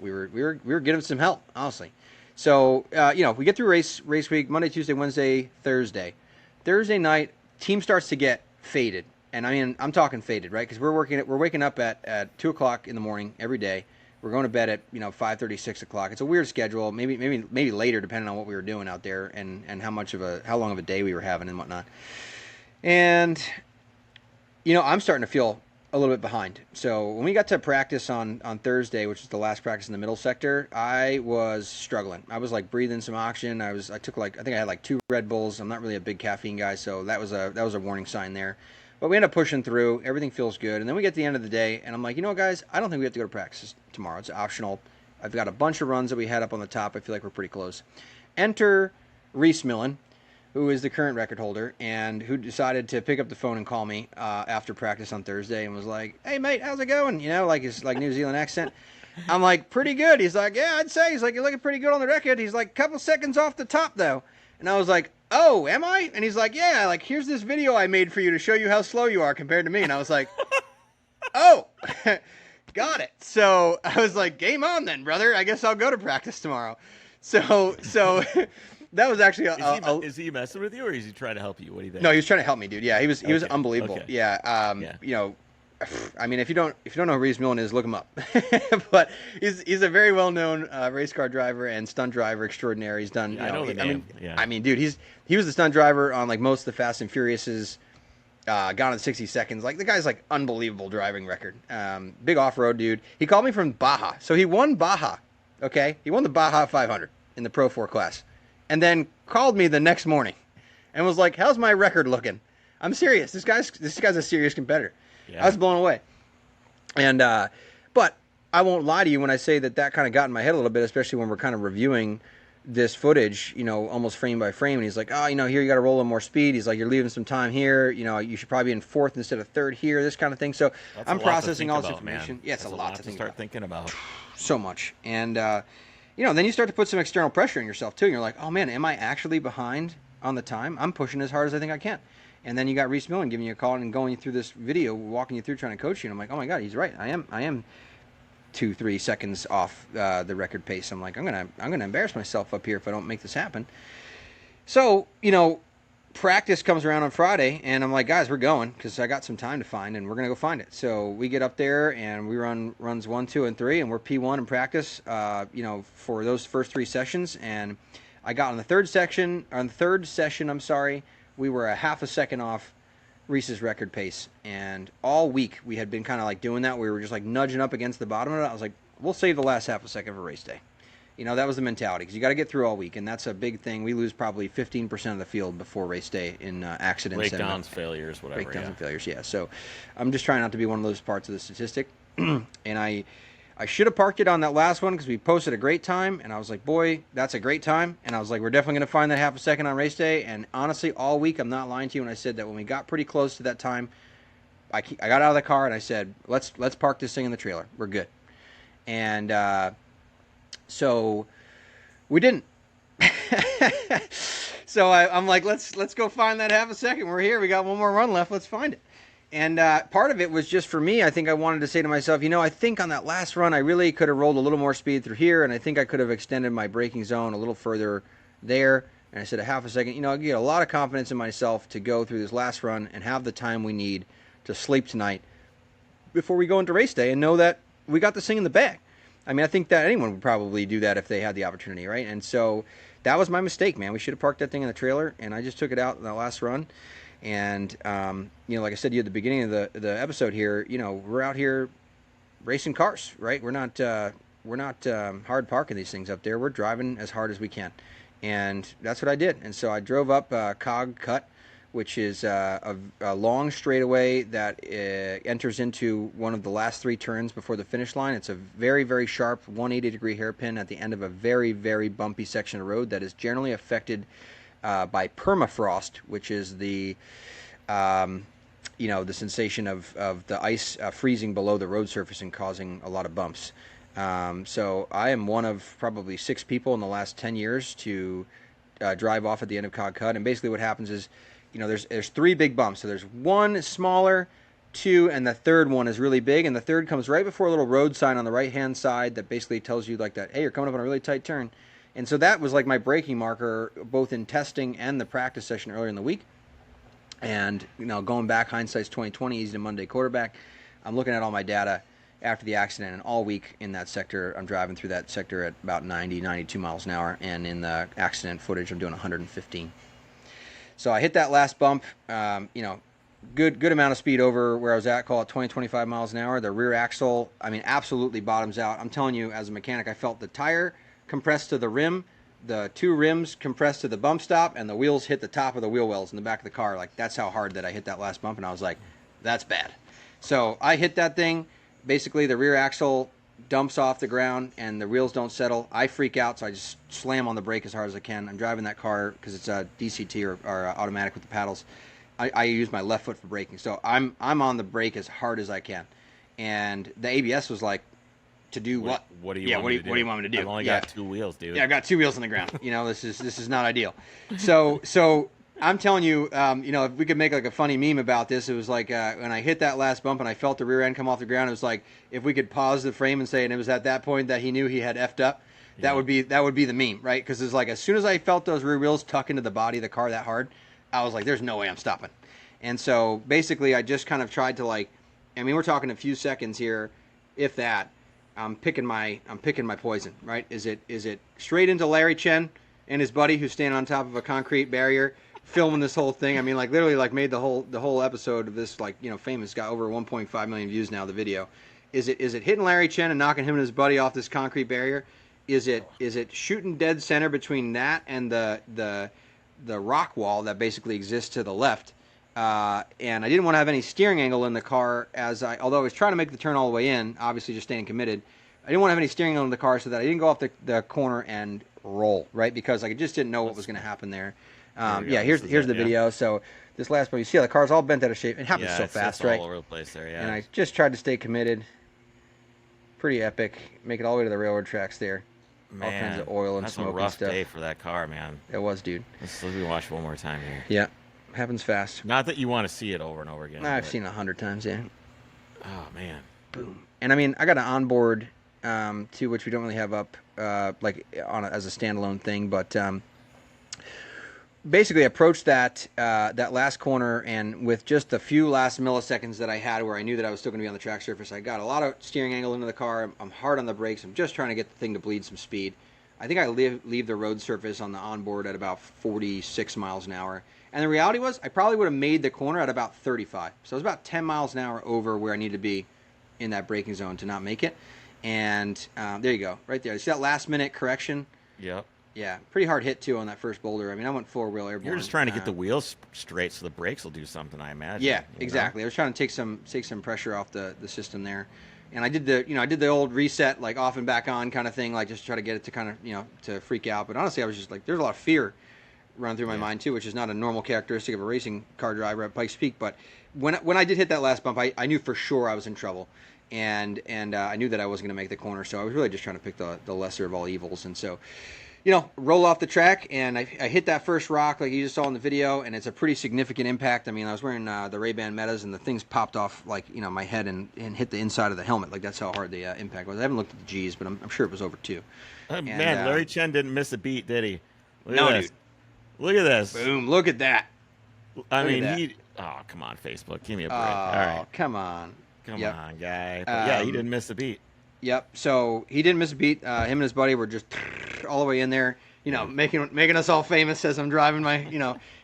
we were giving him some help, honestly. So we get through race week, Monday, Tuesday, Wednesday, Thursday. Thursday night, team starts to get faded, and I mean I'm talking faded, right? Because we're waking up at 2:00 in the morning every day. We're going to bed at 5:30, 6 o'clock. It's a weird schedule, maybe later depending on what we were doing out there and how long of a day we were having and whatnot. And I'm starting to feel a little bit behind. So when we got to practice on Thursday, which is the last practice in the middle sector, I was struggling. I was like breathing some oxygen. I think I had like 2 Red Bulls. I'm not really a big caffeine guy, so that was a warning sign there. But we end up pushing through. Everything feels good. And then we get to the end of the day, and I'm like, guys, I don't think we have to go to practice tomorrow. It's optional. I've got a bunch of runs that we had up on the top. I feel like we're pretty close. Enter Reese Millen, who is the current record holder, and who decided to pick up the phone and call me after practice on Thursday and was like, hey, mate, how's it going? Like his New Zealand accent. I'm like, pretty good. He's like, yeah, I'd say. He's like, you're looking pretty good on the record. He's like, couple seconds off the top, though. And I was like, oh, am I? And he's like, yeah, like, here's this video I made for you to show you how slow you are compared to me. And I was like, oh, got it. So I was like, game on then, brother. I guess I'll go to practice tomorrow. So that was actually is he messing with you, or is he trying to help you? What do you think? No, he was trying to help me, dude. Yeah, he was unbelievable. Okay. Yeah. I mean, if you don't know who Reese Millen is, look him up. But he's a very well known race car driver and stunt driver extraordinaire. He's done. I know the name. I mean, dude, he was the stunt driver on like most of the Fast and Furiouses. Gone in 60 seconds. Like the guy's like unbelievable driving record. Big off road dude. He called me from Baja, so he won Baja. Okay, he won the Baja 500 in the Pro 4 class, and then called me the next morning, and was like, "How's my record looking?" I'm serious. This guy's a serious competitor. Yeah. I was blown away. And but I won't lie to you when I say that kind of got in my head a little bit, especially when we're kind of reviewing this footage, almost frame by frame. And he's like, oh, here you got to roll a little more speed. He's like, you're leaving some time here. You should probably be in 4th instead of 3rd here, this kind of thing. So that's I'm processing all this about, information. Man. Yeah, it's that's a lot to start thinking about. So much. And, then you start to put some external pressure on yourself too. And you're like, oh man, am I actually behind on the time? I'm pushing as hard as I think I can. And then you got Reese Millen giving you a call and going through this video, walking you through, trying to coach you. And I'm like, oh my God, he's right. I am 2-3 seconds off the record pace. I'm like, I'm gonna embarrass myself up here if I don't make this happen. So practice comes around on Friday, and I'm like, guys, we're going because I got some time to find, and we're gonna go find it. So we get up there and we run runs 1, 2, and 3, and we're P1 in practice. For those first 3 sessions, and I got on the third session. I'm sorry, we were a half a second off Reese's record pace, and all week we had been kind of like doing that. We were just like nudging up against the bottom of it. I was like, we'll save the last half a second for race day. That was the mentality, because you got to get through all week, and that's a big thing. We lose probably 15% of the field before race day in accidents, breakdowns, failures, whatever. Breakdowns and failures, yeah. So I'm just trying not to be one of those parts of the statistic. And I should have parked it on that last one because we posted a great time, and I was like, boy, that's a great time. And I was like, we're definitely going to find that half a second on race day. And honestly, all week, I'm not lying to you when I said that when we got pretty close to that time, I got out of the car and I said, let's park this thing in the trailer. We're good. And so we didn't. So I'm like, let's go find that half a second. We're here. We got one more run left. Let's find it. And part of it was just for me. I think I wanted to say to myself, I think on that last run, I really could have rolled a little more speed through here, and I think I could have extended my braking zone a little further there. And I said a half a second. I get a lot of confidence in myself to go through this last run and have the time we need to sleep tonight before we go into race day and know that we got this thing in the bag. I mean, I think that anyone would probably do that if they had the opportunity, right? And so that was my mistake, man. We should have parked that thing in the trailer, and I just took it out in that last run. And, like I said to you at the beginning of the episode here, we're out here racing cars, right? We're not hard parking these things up there. We're driving as hard as we can. And that's what I did. And so I drove up Cog Cut, which is a long straightaway that enters into one of the last 3 turns before the finish line. It's a very, very sharp 180-degree hairpin at the end of a very, very bumpy section of road that is generally affected by permafrost, which is the sensation of the ice freezing below the road surface and causing a lot of bumps. So I am one of probably 6 people in the last 10 years to drive off at the end of Cog Cut. And basically what happens is, there's 3 big bumps. So there's one smaller, 2, and the third one is really big. And the third comes right before a little road sign on the right-hand side that basically tells you like that, hey, you're coming up on a really tight turn. And so that was like my braking marker, both in testing and the practice session earlier in the week. And, going back, hindsight's 20/20, easy to Monday quarterback. I'm looking at all my data after the accident, and all week in that sector, I'm driving through that sector at about 90, 92 miles an hour. And in the accident footage, I'm doing 115. So I hit that last bump, good amount of speed over where I was at, call it 20, 25 miles an hour. The rear axle, absolutely bottoms out. I'm telling you, as a mechanic, I felt the tire compressed to the rim, the 2 rims compressed to the bump stop, and the wheels hit the top of the wheel wells in the back of the car. Like, that's how hard that I hit that last bump, and I was like, that's bad. So I hit that thing. Basically, the rear axle dumps off the ground, and the wheels don't settle. I freak out, so I just slam on the brake as hard as I can. I'm driving that car because it's a DCT or automatic with the paddles. I use my left foot for braking, so I'm on the brake as hard as I can. And the ABS was like, to do what? What do you want me to do? What do you want me to do? I've only got 2 wheels, dude. Yeah, I've got 2 wheels on the ground. This is not ideal. So I'm telling you, if we could make like a funny meme about this, it was like when I hit that last bump and I felt the rear end come off the ground. It was like if we could pause the frame and say, and it was at that point that he knew he had effed up. That would be the meme, right? Because it's like as soon as I felt those rear wheels tuck into the body of the car that hard, I was like, there's no way I'm stopping. And so basically, I just kind of tried to we're talking a few seconds here, if that. I'm picking my poison, right? Is it straight into Larry Chen and his buddy who's standing on top of a concrete barrier filming this whole thing? Literally made the whole episode of this famous, got over 1.5 million views now, the video. Is it hitting Larry Chen and knocking him and his buddy off this concrete barrier? Is it shooting dead center between that and the rock wall that basically exists to the left? And I didn't want to have any steering angle in the car although I was trying to make the turn all the way in, obviously just staying committed. I didn't want to have any steering angle in the car so that I didn't go off the corner and roll, right? Because I just didn't know what was going to happen there. Here's the video. So this last one, you see how the car's all bent out of shape. It happens so fast, right? All over the place there, yeah. And I just tried to stay committed. Pretty epic. Make it all the way to the railroad tracks there. Man, all kinds of oil and smoke and stuff. That's a rough day for that car, man. It was, dude. Let's watch one more time here. Yeah. Happens fast. Not that you want to see it over and over again. I've seen it 100 times, yeah. Oh, man. Boom. And I got an onboard, too, which we don't really have up, as a standalone thing, but basically approached that last corner, and with just the few last milliseconds that I had where I knew that I was still going to be on the track surface, I got a lot of steering angle into the car. I'm hard on the brakes. I'm just trying to get the thing to bleed some speed. I think I leave the road surface on the onboard at about 46 miles an hour. And the reality was I probably would have made the corner at about 35. So I was about 10 miles an hour over where I needed to be in that braking zone to not make it. And there you go, right there. You see that last minute correction? Yep. Yeah, pretty hard hit too on that first boulder. I mean, I went four-wheel airborne. You're just trying to get the wheels straight so the brakes will do something, I imagine. Yeah, exactly. I was trying to take some pressure off the system there. And I did the old reset, like off and back on kind of thing, like just to try to get it to kind of, to freak out. But honestly, I was just like, there's a lot of fear running through my mind too, which is not a normal characteristic of a racing car driver at Pikes Peak. But when I did hit that last bump, I knew for sure I was in trouble. And I knew that I wasn't going to make the corner. So I was really just trying to pick the lesser of all evils. And so, roll off the track, and I hit that first rock like you just saw in the video, and it's a pretty significant impact. I mean, I was wearing the Ray-Ban Metas, and the things popped off like, my head and hit the inside of the helmet. Like, that's how hard the impact was. I haven't looked at the Gs, but I'm sure it was over 2. Man, Larry Chen didn't miss a beat, did he? Dude. Look at this. Boom, look at that. I mean, oh, come on, Facebook. Give me a break. Oh, All right. come on. Come on, guy. But yeah, he didn't miss a beat. Yep. So he didn't miss a beat. Him and his buddy were just all the way in there, making us all famous as I'm driving my,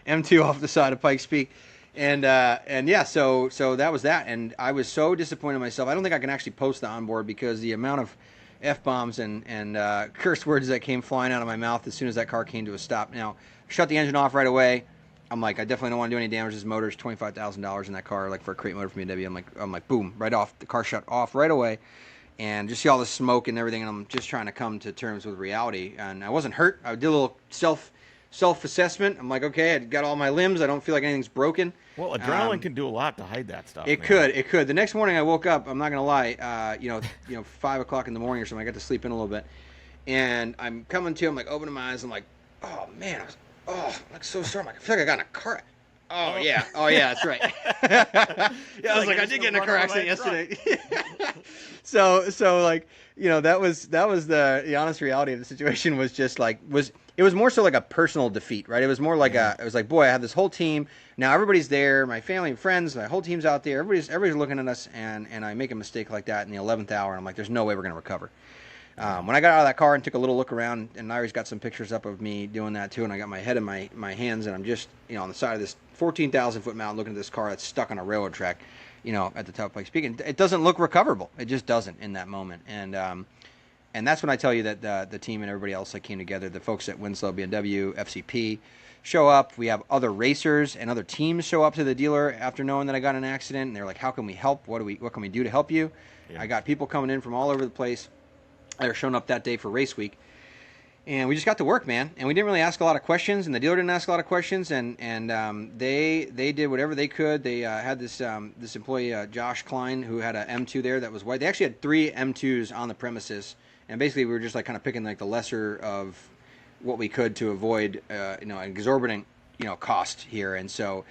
M2 off the side of Pikes Peak. And yeah, so that was that. And I was so disappointed in myself. I don't think I can actually post the onboard because the amount of F-bombs and curse words that came flying out of my mouth as soon as that car came to a stop. Now, I shut the engine off right away. I'm like, I definitely don't want to do any damage to this motor. It's $25,000 in that car, like for a crate motor from BMW. I'm like, boom, right off. The car shut off right away. And just see all the smoke and everything, and I'm just trying to come to terms with reality. And I wasn't hurt. I did a little self-assessment. I'm like, okay, I got all my limbs. I don't feel like anything's broken. Well, adrenaline can do a lot to hide that stuff. It could. The next morning I woke up, I'm not going to lie, 5 o'clock in the morning or something. I got to sleep in a little bit. And I'm coming to, I'm like opening my eyes. I'm like, oh, man, I'm like so sore. I'm like, I feel like I got in a car. Oh yeah, that's right. Yeah, I was like, I did get in a car accident yesterday. So like, that was the honest reality of the situation. Was just like it was more so like a personal defeat, right? It was more like it was like, boy, I have this whole team now. Everybody's there, my family and friends, my whole team's out there. Everybody's looking at us, and I make a mistake like that in the 11th hour, and I'm like, there's no way we're gonna recover. When I got out of that car and took a little look around, and Nairi's got some pictures up of me doing that too, and I got my head in my hands, and I'm just, on the side of this 14,000-foot mountain looking at this car that's stuck on a railroad track, at the top of Pikes Peak. And it doesn't look recoverable. It just doesn't in that moment. And that's when I tell you that the team and everybody else that came together, the folks at Winslow, BMW, FCP, show up. We have other racers and other teams show up to the dealer after knowing that I got in an accident, and they're like, how can we help? What can we do to help you? Yeah. I got people coming in from all over the place. They were showing up that day for race week, and we just got to work, man. And we didn't really ask a lot of questions, and the dealer didn't ask a lot of questions. And they did whatever they could. They had this employee, Josh Klein, who had an M2 there that was white. They actually had 3 M2s on the premises, and basically we were just like kind of picking like the lesser of what we could to avoid an exorbitant cost here. And so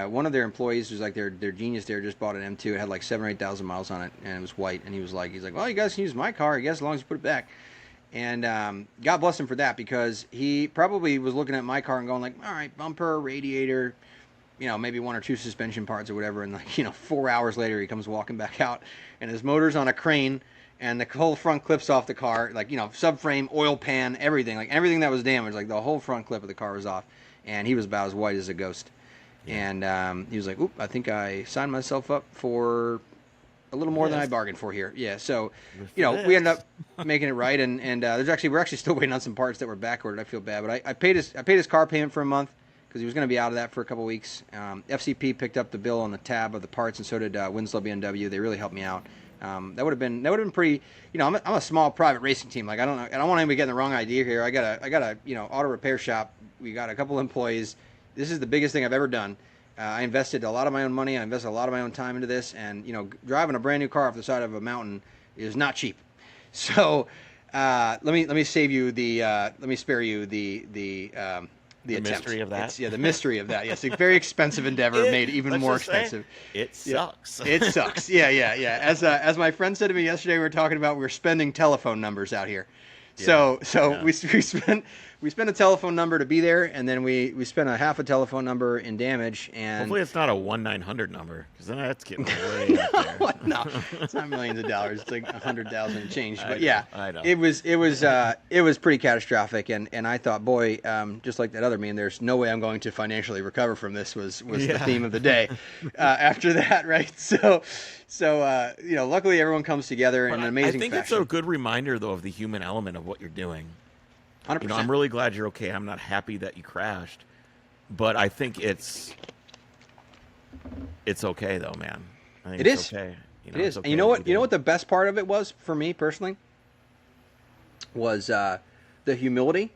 one of their employees was like their genius there, just bought an M2. It had like 7,000 or 8,000 miles on it, and it was white. And he's like, well, you guys can use my car, I guess, as long as you put it back. And God bless him for that, because he probably was looking at my car and going like, all right, bumper, radiator, maybe 1 or 2 suspension parts or whatever. And like 4 hours later, he comes walking back out, and his motor's on a crane, and the whole front clip's off the car, like subframe, oil pan, everything, like everything that was damaged, like the whole front clip of the car was off, and he was about as white as a ghost. Yeah. And he was like, oop, I think I signed myself up for a little more than I bargained for here. Yeah, so, we ended up making it right, and we're actually still waiting on some parts that were backordered. I feel bad, but I paid his car payment for a month because he was going to be out of that for a couple weeks. FCP picked up the bill on the tab of the parts, and so did Winslow BMW. They really helped me out. That would have been pretty. I'm a small private racing team. Like I don't want anybody getting the wrong idea here. I got a auto repair shop. We got a couple employees. This is the biggest thing I've ever done. I invested a lot of my own money. I invested a lot of my own time into this, and driving a brand new car off the side of a mountain is not cheap. So let me spare you the mystery of that. The mystery of that. Yes, a very expensive endeavor made even more expensive. It sucks. Yeah, it sucks. Yeah. As my friend said to me yesterday, we were talking about we're spending telephone numbers out here. Yeah. So we spent we spent a telephone number to be there, and then we spent a half a telephone number in damage. And hopefully it's not a 1-900 number, because then that's getting way up there. No, it's not millions of dollars. It's like 100,000 and change. But I know. it was pretty catastrophic. And I thought, boy, just like that other meme, there's no way I'm going to financially recover from this. Was the theme of the day. After that, right? So luckily everyone comes together in an amazing I think fashion. it's a good reminder, though, of the human element of what you're doing. 100%. I'm really glad you're okay. I'm not happy that you crashed, but I think it's okay, though, man. I think it's okay. It is. And you know what? You know what the best part of it was for me personally was the humility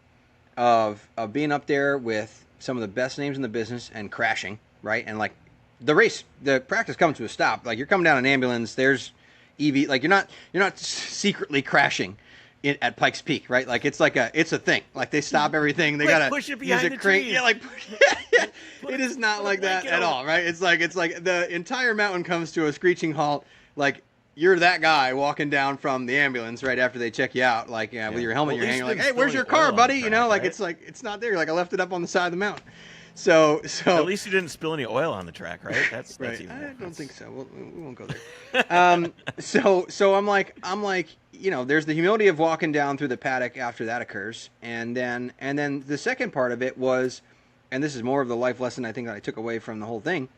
of being up there with some of the best names in the business and crashing, right? And like the practice comes to a stop. Like you're coming down an ambulance. There's EV. Like you're not secretly crashing at Pikes Peak, right? Like it's a thing. Like they stop everything. They gotta push it behind the crane. trees. Yeah, like it is not like that at all, right? It's like the entire mountain comes to a screeching halt. Like you're that guy walking down from the ambulance right after they check you out, like with your helmet in your hand. You're like, hey, where's your car, buddy? You know, like right? It's not there. Like I left it up on the side of the mountain. So at least you didn't spill any oil on the track, right? That's right. even I don't think so. We won't go there. So I'm like, there's the humility of walking down through the paddock after that occurs, and then the second part of it was, and this is more of the life lesson I think that I took away from the whole thing,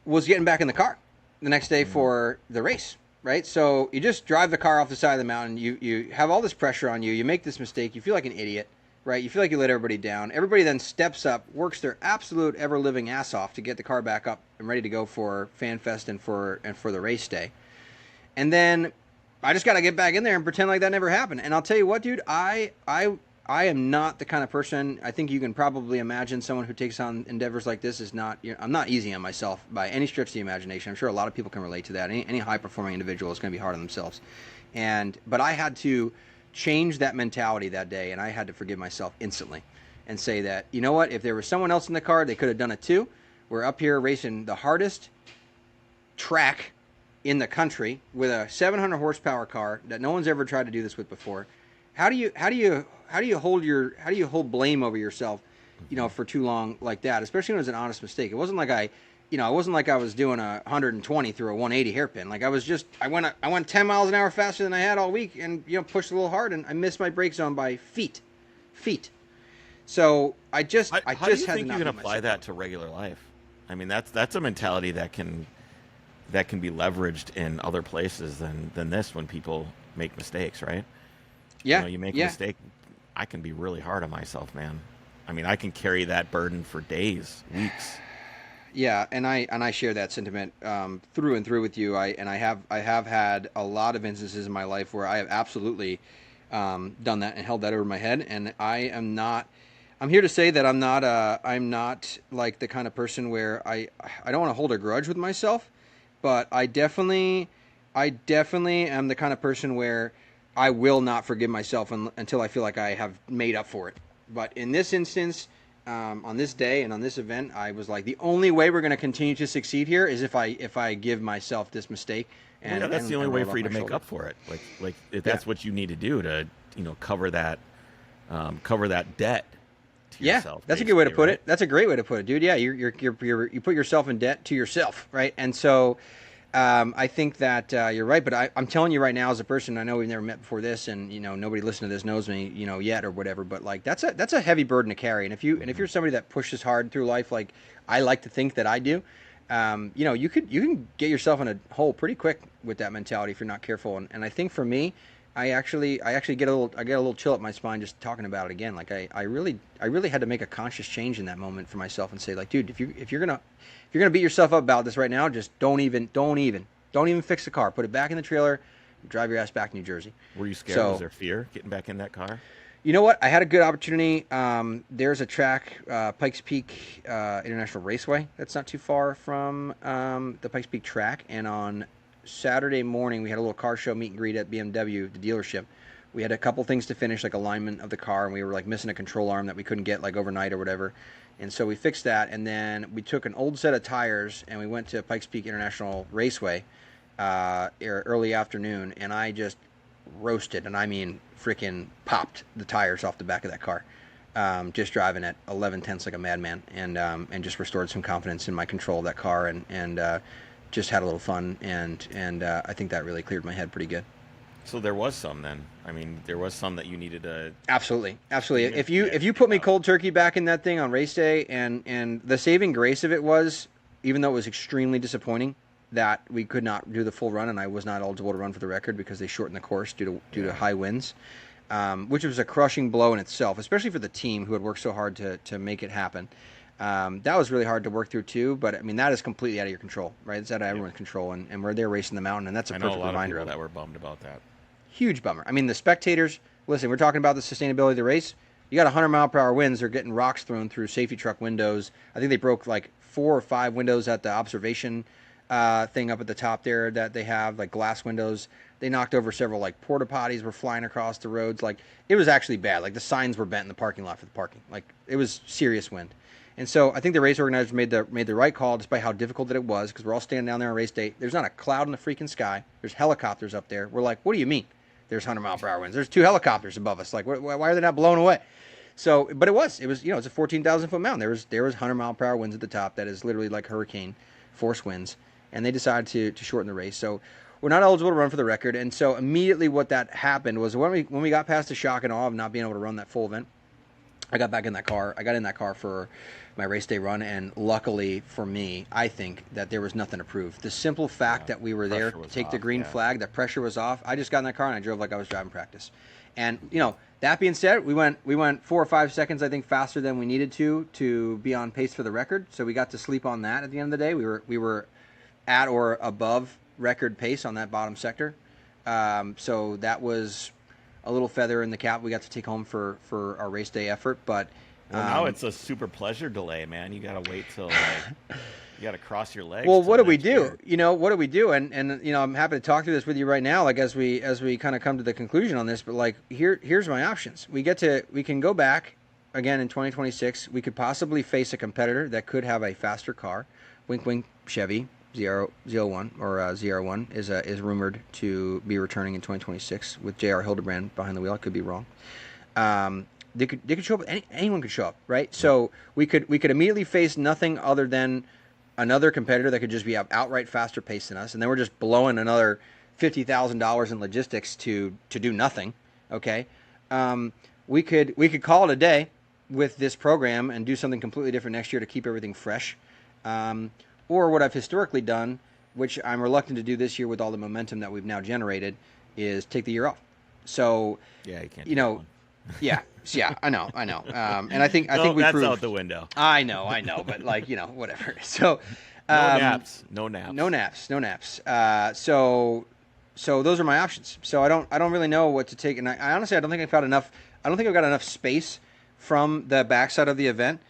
was getting back in the car the next day for the race. Right, so you just drive the car off the side of the mountain. You have all this pressure on you. You make this mistake. You feel like an idiot. Right, you feel like you let everybody down. Everybody then steps up, works their absolute ever-living ass off to get the car back up and ready to go for FanFest and for the race day. And then I just got to get back in there and pretend like that never happened. And I'll tell you what, dude, I am not the kind of person. I think you can probably imagine someone who takes on endeavors like this is not. I'm not easy on myself by any stretch of the imagination. I'm sure a lot of people can relate to that. Any high-performing individual is going to be hard on themselves. But I had to change that mentality that day, and I had to forgive myself instantly and say that, you know what, if there was someone else in the car, they could have done it too. We're up here racing the hardest track in the country with a 700 horsepower car that no one's ever tried to do this with before. How do you hold blame over yourself, for too long like that, especially when it was an honest mistake? It wasn't like I was doing 120 through a 180 hairpin. Like I went 10 miles an hour faster than I had all week, and pushed a little hard, and I missed my brake zone by feet. So I just how had do you to think not you can beat apply myself that up. to regular life? I mean, that's a mentality that can be leveraged in other places than this when people make mistakes, right? Yeah, you make a mistake. I can be really hard on myself, man. I mean, I can carry that burden for days, weeks. Yeah, and I share that sentiment through and through with you. I have had a lot of instances in my life where I have absolutely done that and held that over my head. And I'm here to say that I'm not like the kind of person where I don't want to hold a grudge with myself, but I definitely am the kind of person where I will not forgive myself until I feel like I have made up for it. But in this instance, on this day and on this event, I was like, the only way we're going to continue to succeed here is if I give myself this mistake. And that's the only way for you to my make shoulder. up for it. Like if that's what you need to do to cover that debt to yourself. That's a good way to put right? it. That's a great way to put it, dude. Yeah, you put yourself in debt to yourself, right? And so I think that you're right. But I'm telling you right now, as a person, I know we've never met before this, and nobody listening to this knows me, yet or whatever. But like that's a heavy burden to carry. And if you're somebody that pushes hard through life, like I like to think that I do, you can get yourself in a hole pretty quick with that mentality if you're not careful. And I think for me, I actually get a little chill up my spine just talking about it again. Like I really had to make a conscious change in that moment for myself and say, like, dude, if you're gonna beat yourself up about this right now, just don't even fix the car. Put it back in the trailer, drive your ass back to New Jersey. Were you scared? Was there fear getting back in that car? You know what? I had a good opportunity. There's a track, Pikes Peak International Raceway. That's not too far from the Pikes Peak track. And on Saturday morning, we had a little car show meet and greet at BMW, the dealership. We had a couple things to finish, like alignment of the car, and we were like missing a control arm that we couldn't get like overnight or whatever. And so we fixed that, and then we took an old set of tires and we went to Pikes Peak International Raceway early afternoon, and I just roasted, and I mean freaking popped the tires off the back of that car. Just driving at 11 tenths like a madman, and just restored some confidence in my control of that car, and just had a little fun, and I think that really cleared my head pretty good. So there was some then. I mean, there was some that you needed to. Absolutely. If you put me cold turkey back in that thing on race day, and the saving grace of it was, even though it was extremely disappointing that we could not do the full run, and I was not eligible to run for the record because they shortened the course due to high winds, which was a crushing blow in itself, especially for the team who had worked so hard to make it happen. That was really hard to work through too, but I mean, that is completely out of your control, right? It's out of everyone's control, and we're there racing the mountain, and that's a perfect reminder of that were bummed about that. Huge bummer. I mean, the spectators, listen, we're talking about the sustainability of the race. You got 100-mile-per-hour winds. They're getting rocks thrown through safety truck windows. I think they broke like 4 or 5 windows at the observation thing up at the top there that they have, like glass windows. They knocked over several, like porta potties were flying across the roads. Like, it was actually bad. Like, the signs were bent in the parking lot for the parking. Like, it was serious wind. And so I think the race organizers made the right call, despite how difficult that it was, because we're all standing down there on race day. There's not a cloud in the freaking sky. There's helicopters up there. We're like, what do you mean? There's 100-mile-per-hour winds. There's 2 helicopters above us. Like, why are they not blown away? So, but it was, it's a 14,000-foot mountain. There was 100-mile-per-hour winds at the top. That is literally like hurricane force winds. And they decided to shorten the race. So we're not eligible to run for the record. And so immediately what that happened was when we got past the shock and awe of not being able to run that full event, I got back in that car. I got in that car for my race day run, and luckily for me, I think that there was nothing to prove. The simple fact that we were there to take the green flag, the pressure was off. I just got in that car and I drove like I was driving practice. And that being said, we went 4 or 5 seconds, I think, faster than we needed to be on pace for the record. So we got to sleep on that at the end of the day. We were at or above record pace on that bottom sector. So that was a little feather in the cap we got to take home for our race day effort. But now it's a super pleasure delay, man. You gotta wait till you gotta cross your legs. Well, what do we do? What do we do? And I'm happy to talk through this with you right now, like as we kind of come to the conclusion on this. But like here's my options. We can go back again in 2026. We could possibly face a competitor that could have a faster car. Wink, wink. Chevy ZR1 or ZR1 is rumored to be returning in 2026 with J.R. Hildebrand behind the wheel. I could be wrong. They could show up. Anyone could show up, right? So we could immediately face nothing other than another competitor that could just be outright faster pace than us, and then we're just blowing another $50,000 in logistics to do nothing. Okay, we could call it a day with this program and do something completely different next year to keep everything fresh. Or what I've historically done, which I'm reluctant to do this year with all the momentum that we've now generated, is take the year off. So yeah, you can't. Yeah, I know. And I think we that's proved out the window. I know, but like whatever. So no naps. So those are my options. So I don't really know what to take, and I honestly I don't think I've got enough space from the backside of the event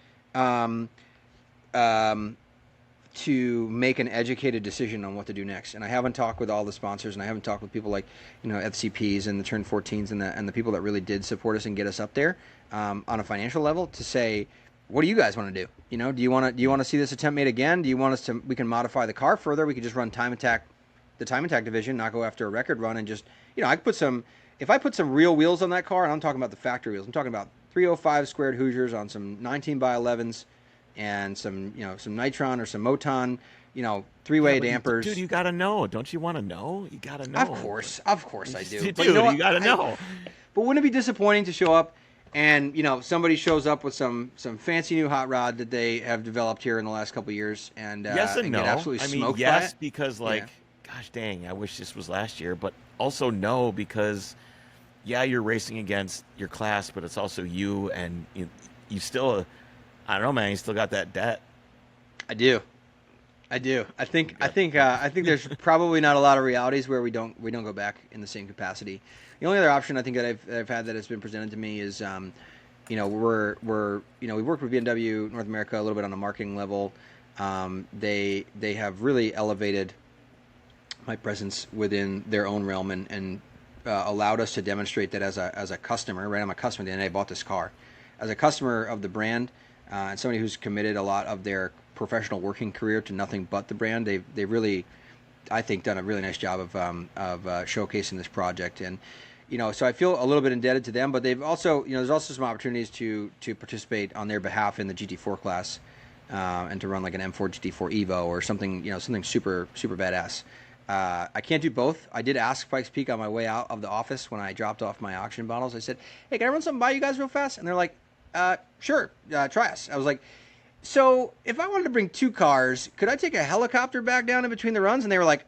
to make an educated decision on what to do next. And I haven't talked with all the sponsors, and I haven't talked with people like FCPs and the Turn 14s and the people that really did support us and get us up there on a financial level to say, what do you guys want to do? Do you want to see this attempt made again? Do you want us to? We can modify the car further. We could just run the time attack division, not go after a record run, and just if I put some real wheels on that car, and I'm talking about the factory wheels. I'm talking about 305 squared Hoosiers on some 19 by 11s. And some Nitron or some Moton, three-way dampers. Dude, you gotta know. Don't you want to know? You gotta know. Of course I do. Dude, but you gotta know. But wouldn't it be disappointing to show up and somebody shows up with some fancy new hot rod that they have developed here in the last couple of years and yes and no. Get absolutely smoked yes, by it? Because gosh dang, I wish this was last year. But also no, because you're racing against your class, but it's also you, and you still. I don't know, man. You still got that debt. I do. I think there's probably not a lot of realities where we don't go back in the same capacity. The only other option I think that I've had that has been presented to me is, we worked with BMW North America a little bit on a marketing level. They have really elevated my presence within their own realm and allowed us to demonstrate that as a customer. Right, I'm a customer. Then I bought this car as a customer of the brand. And somebody who's committed a lot of their professional working career to nothing but the brand. They've really, I think, done a really nice job of showcasing this project. And so I feel a little bit indebted to them, but they've also, there's also some opportunities to participate on their behalf in the GT4 class, and to run like an M4 GT4 Evo or something, something super, super badass. I can't do both. I did ask Pikes Peak on my way out of the office when I dropped off my auction bottles. I said, hey, can I run something by you guys real fast? And they're like, sure, try us. I was like, so if I wanted to bring 2 cars, could I take a helicopter back down in between the runs? And they were like,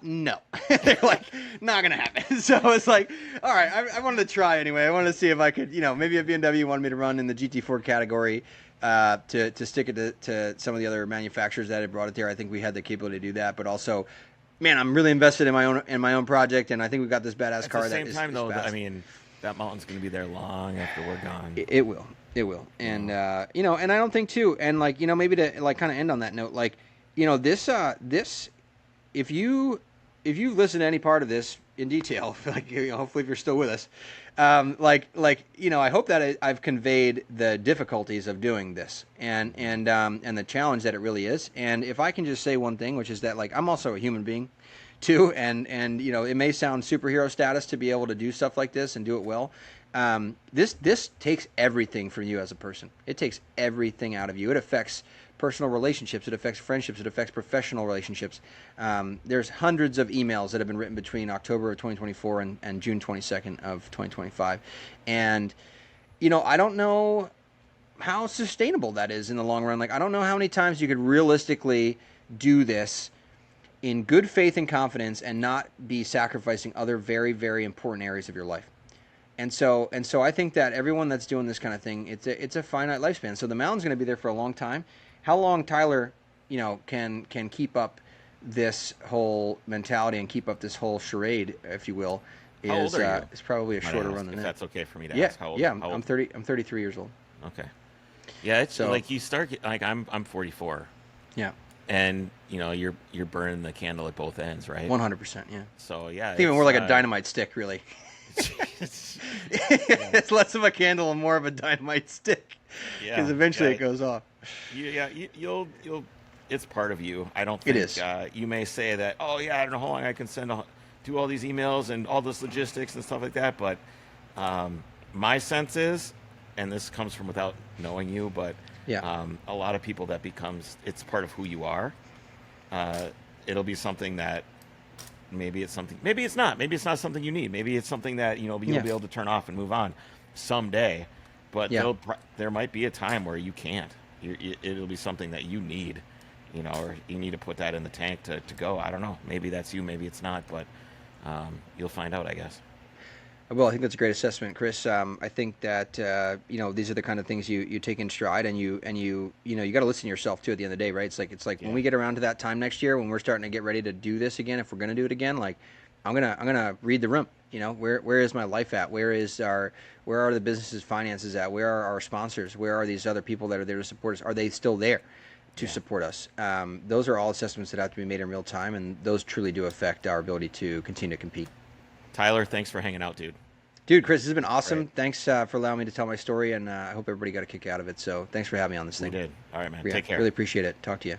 no. They're like, not going to happen. So it's like, all right, I wanted to try anyway. I wanted to see if I could, maybe a BMW wanted me to run in the GT4 category, to stick it to some of the other manufacturers that had brought it there. I think we had the capability to do that, but also, man, I'm really invested in my own project, and I think we've got this badass car. At the same time, though, I mean, that mountain's going to be there long after we're gone. It will. And, and I don't think too, and like, maybe to like kind of end on that note, like, this, if you listen to any part of this in detail, like, hopefully if you're still with us, I hope that I've conveyed the difficulties of doing this and the challenge that it really is. And if I can just say one thing, which is that, like, I'm also a human being too. And it may sound superhero status to be able to do stuff like this and do it well. This takes everything from you as a person. It takes everything out of you. It affects personal relationships. It affects friendships. It affects professional relationships. There's hundreds of emails that have been written between October of 2024 and June 22nd of 2025. And, I don't know how sustainable that is in the long run. Like, I don't know how many times you could realistically do this in good faith and confidence and not be sacrificing other very, very important areas of your life. And so I think that everyone that's doing this kind of thing, it's a finite lifespan. So the mountain's going to be there for a long time. How long Tyler, can keep up this whole mentality and keep up this whole charade, if you will, is probably a shorter run than that. If that's okay for me to ask. How old? Yeah, I'm 33 years old. Okay. Yeah, it's so, like you start like I'm 44. Yeah. And you're burning the candle at both ends, right? 100%. Yeah. So yeah, I think more like a dynamite stick, really. It's less of a candle and more of a dynamite stick. Yeah. Because eventually it goes off. You'll. It's part of you. I don't think it is. You may say that. Oh yeah, I don't know how long I can do all these emails and all this logistics and stuff like that. But my sense is, and this comes from without knowing you, but a lot of people that it's part of who you are. It'll be something that maybe it's not something you need. Maybe it's something that you'll be able to turn off and move on someday. But there might be a time where you can't. It'll be something that you need, or you need to put that in the tank to go. I don't know. Maybe that's you. Maybe it's not. But you'll find out, I guess. Well, I think that's a great assessment, Chris. I think that these are the kind of things you take in stride, and you got to listen to yourself too. At the end of the day, right? It's like when we get around to that time next year, when we're starting to get ready to do this again, if we're going to do it again, like I'm gonna read the room. Where is my life at? Where are the business's finances at? Where are our sponsors? Where are these other people that are there to support us? Are they still there to support us? Those are all assessments that have to be made in real time, and those truly do affect our ability to continue to compete. Tyler, thanks for hanging out, dude. Dude, Chris, this has been awesome. Great. Thanks for allowing me to tell my story, and I hope everybody got a kick out of it. So thanks for having me on this thing. We did. All right, man. Take care. Really appreciate it. Talk to you.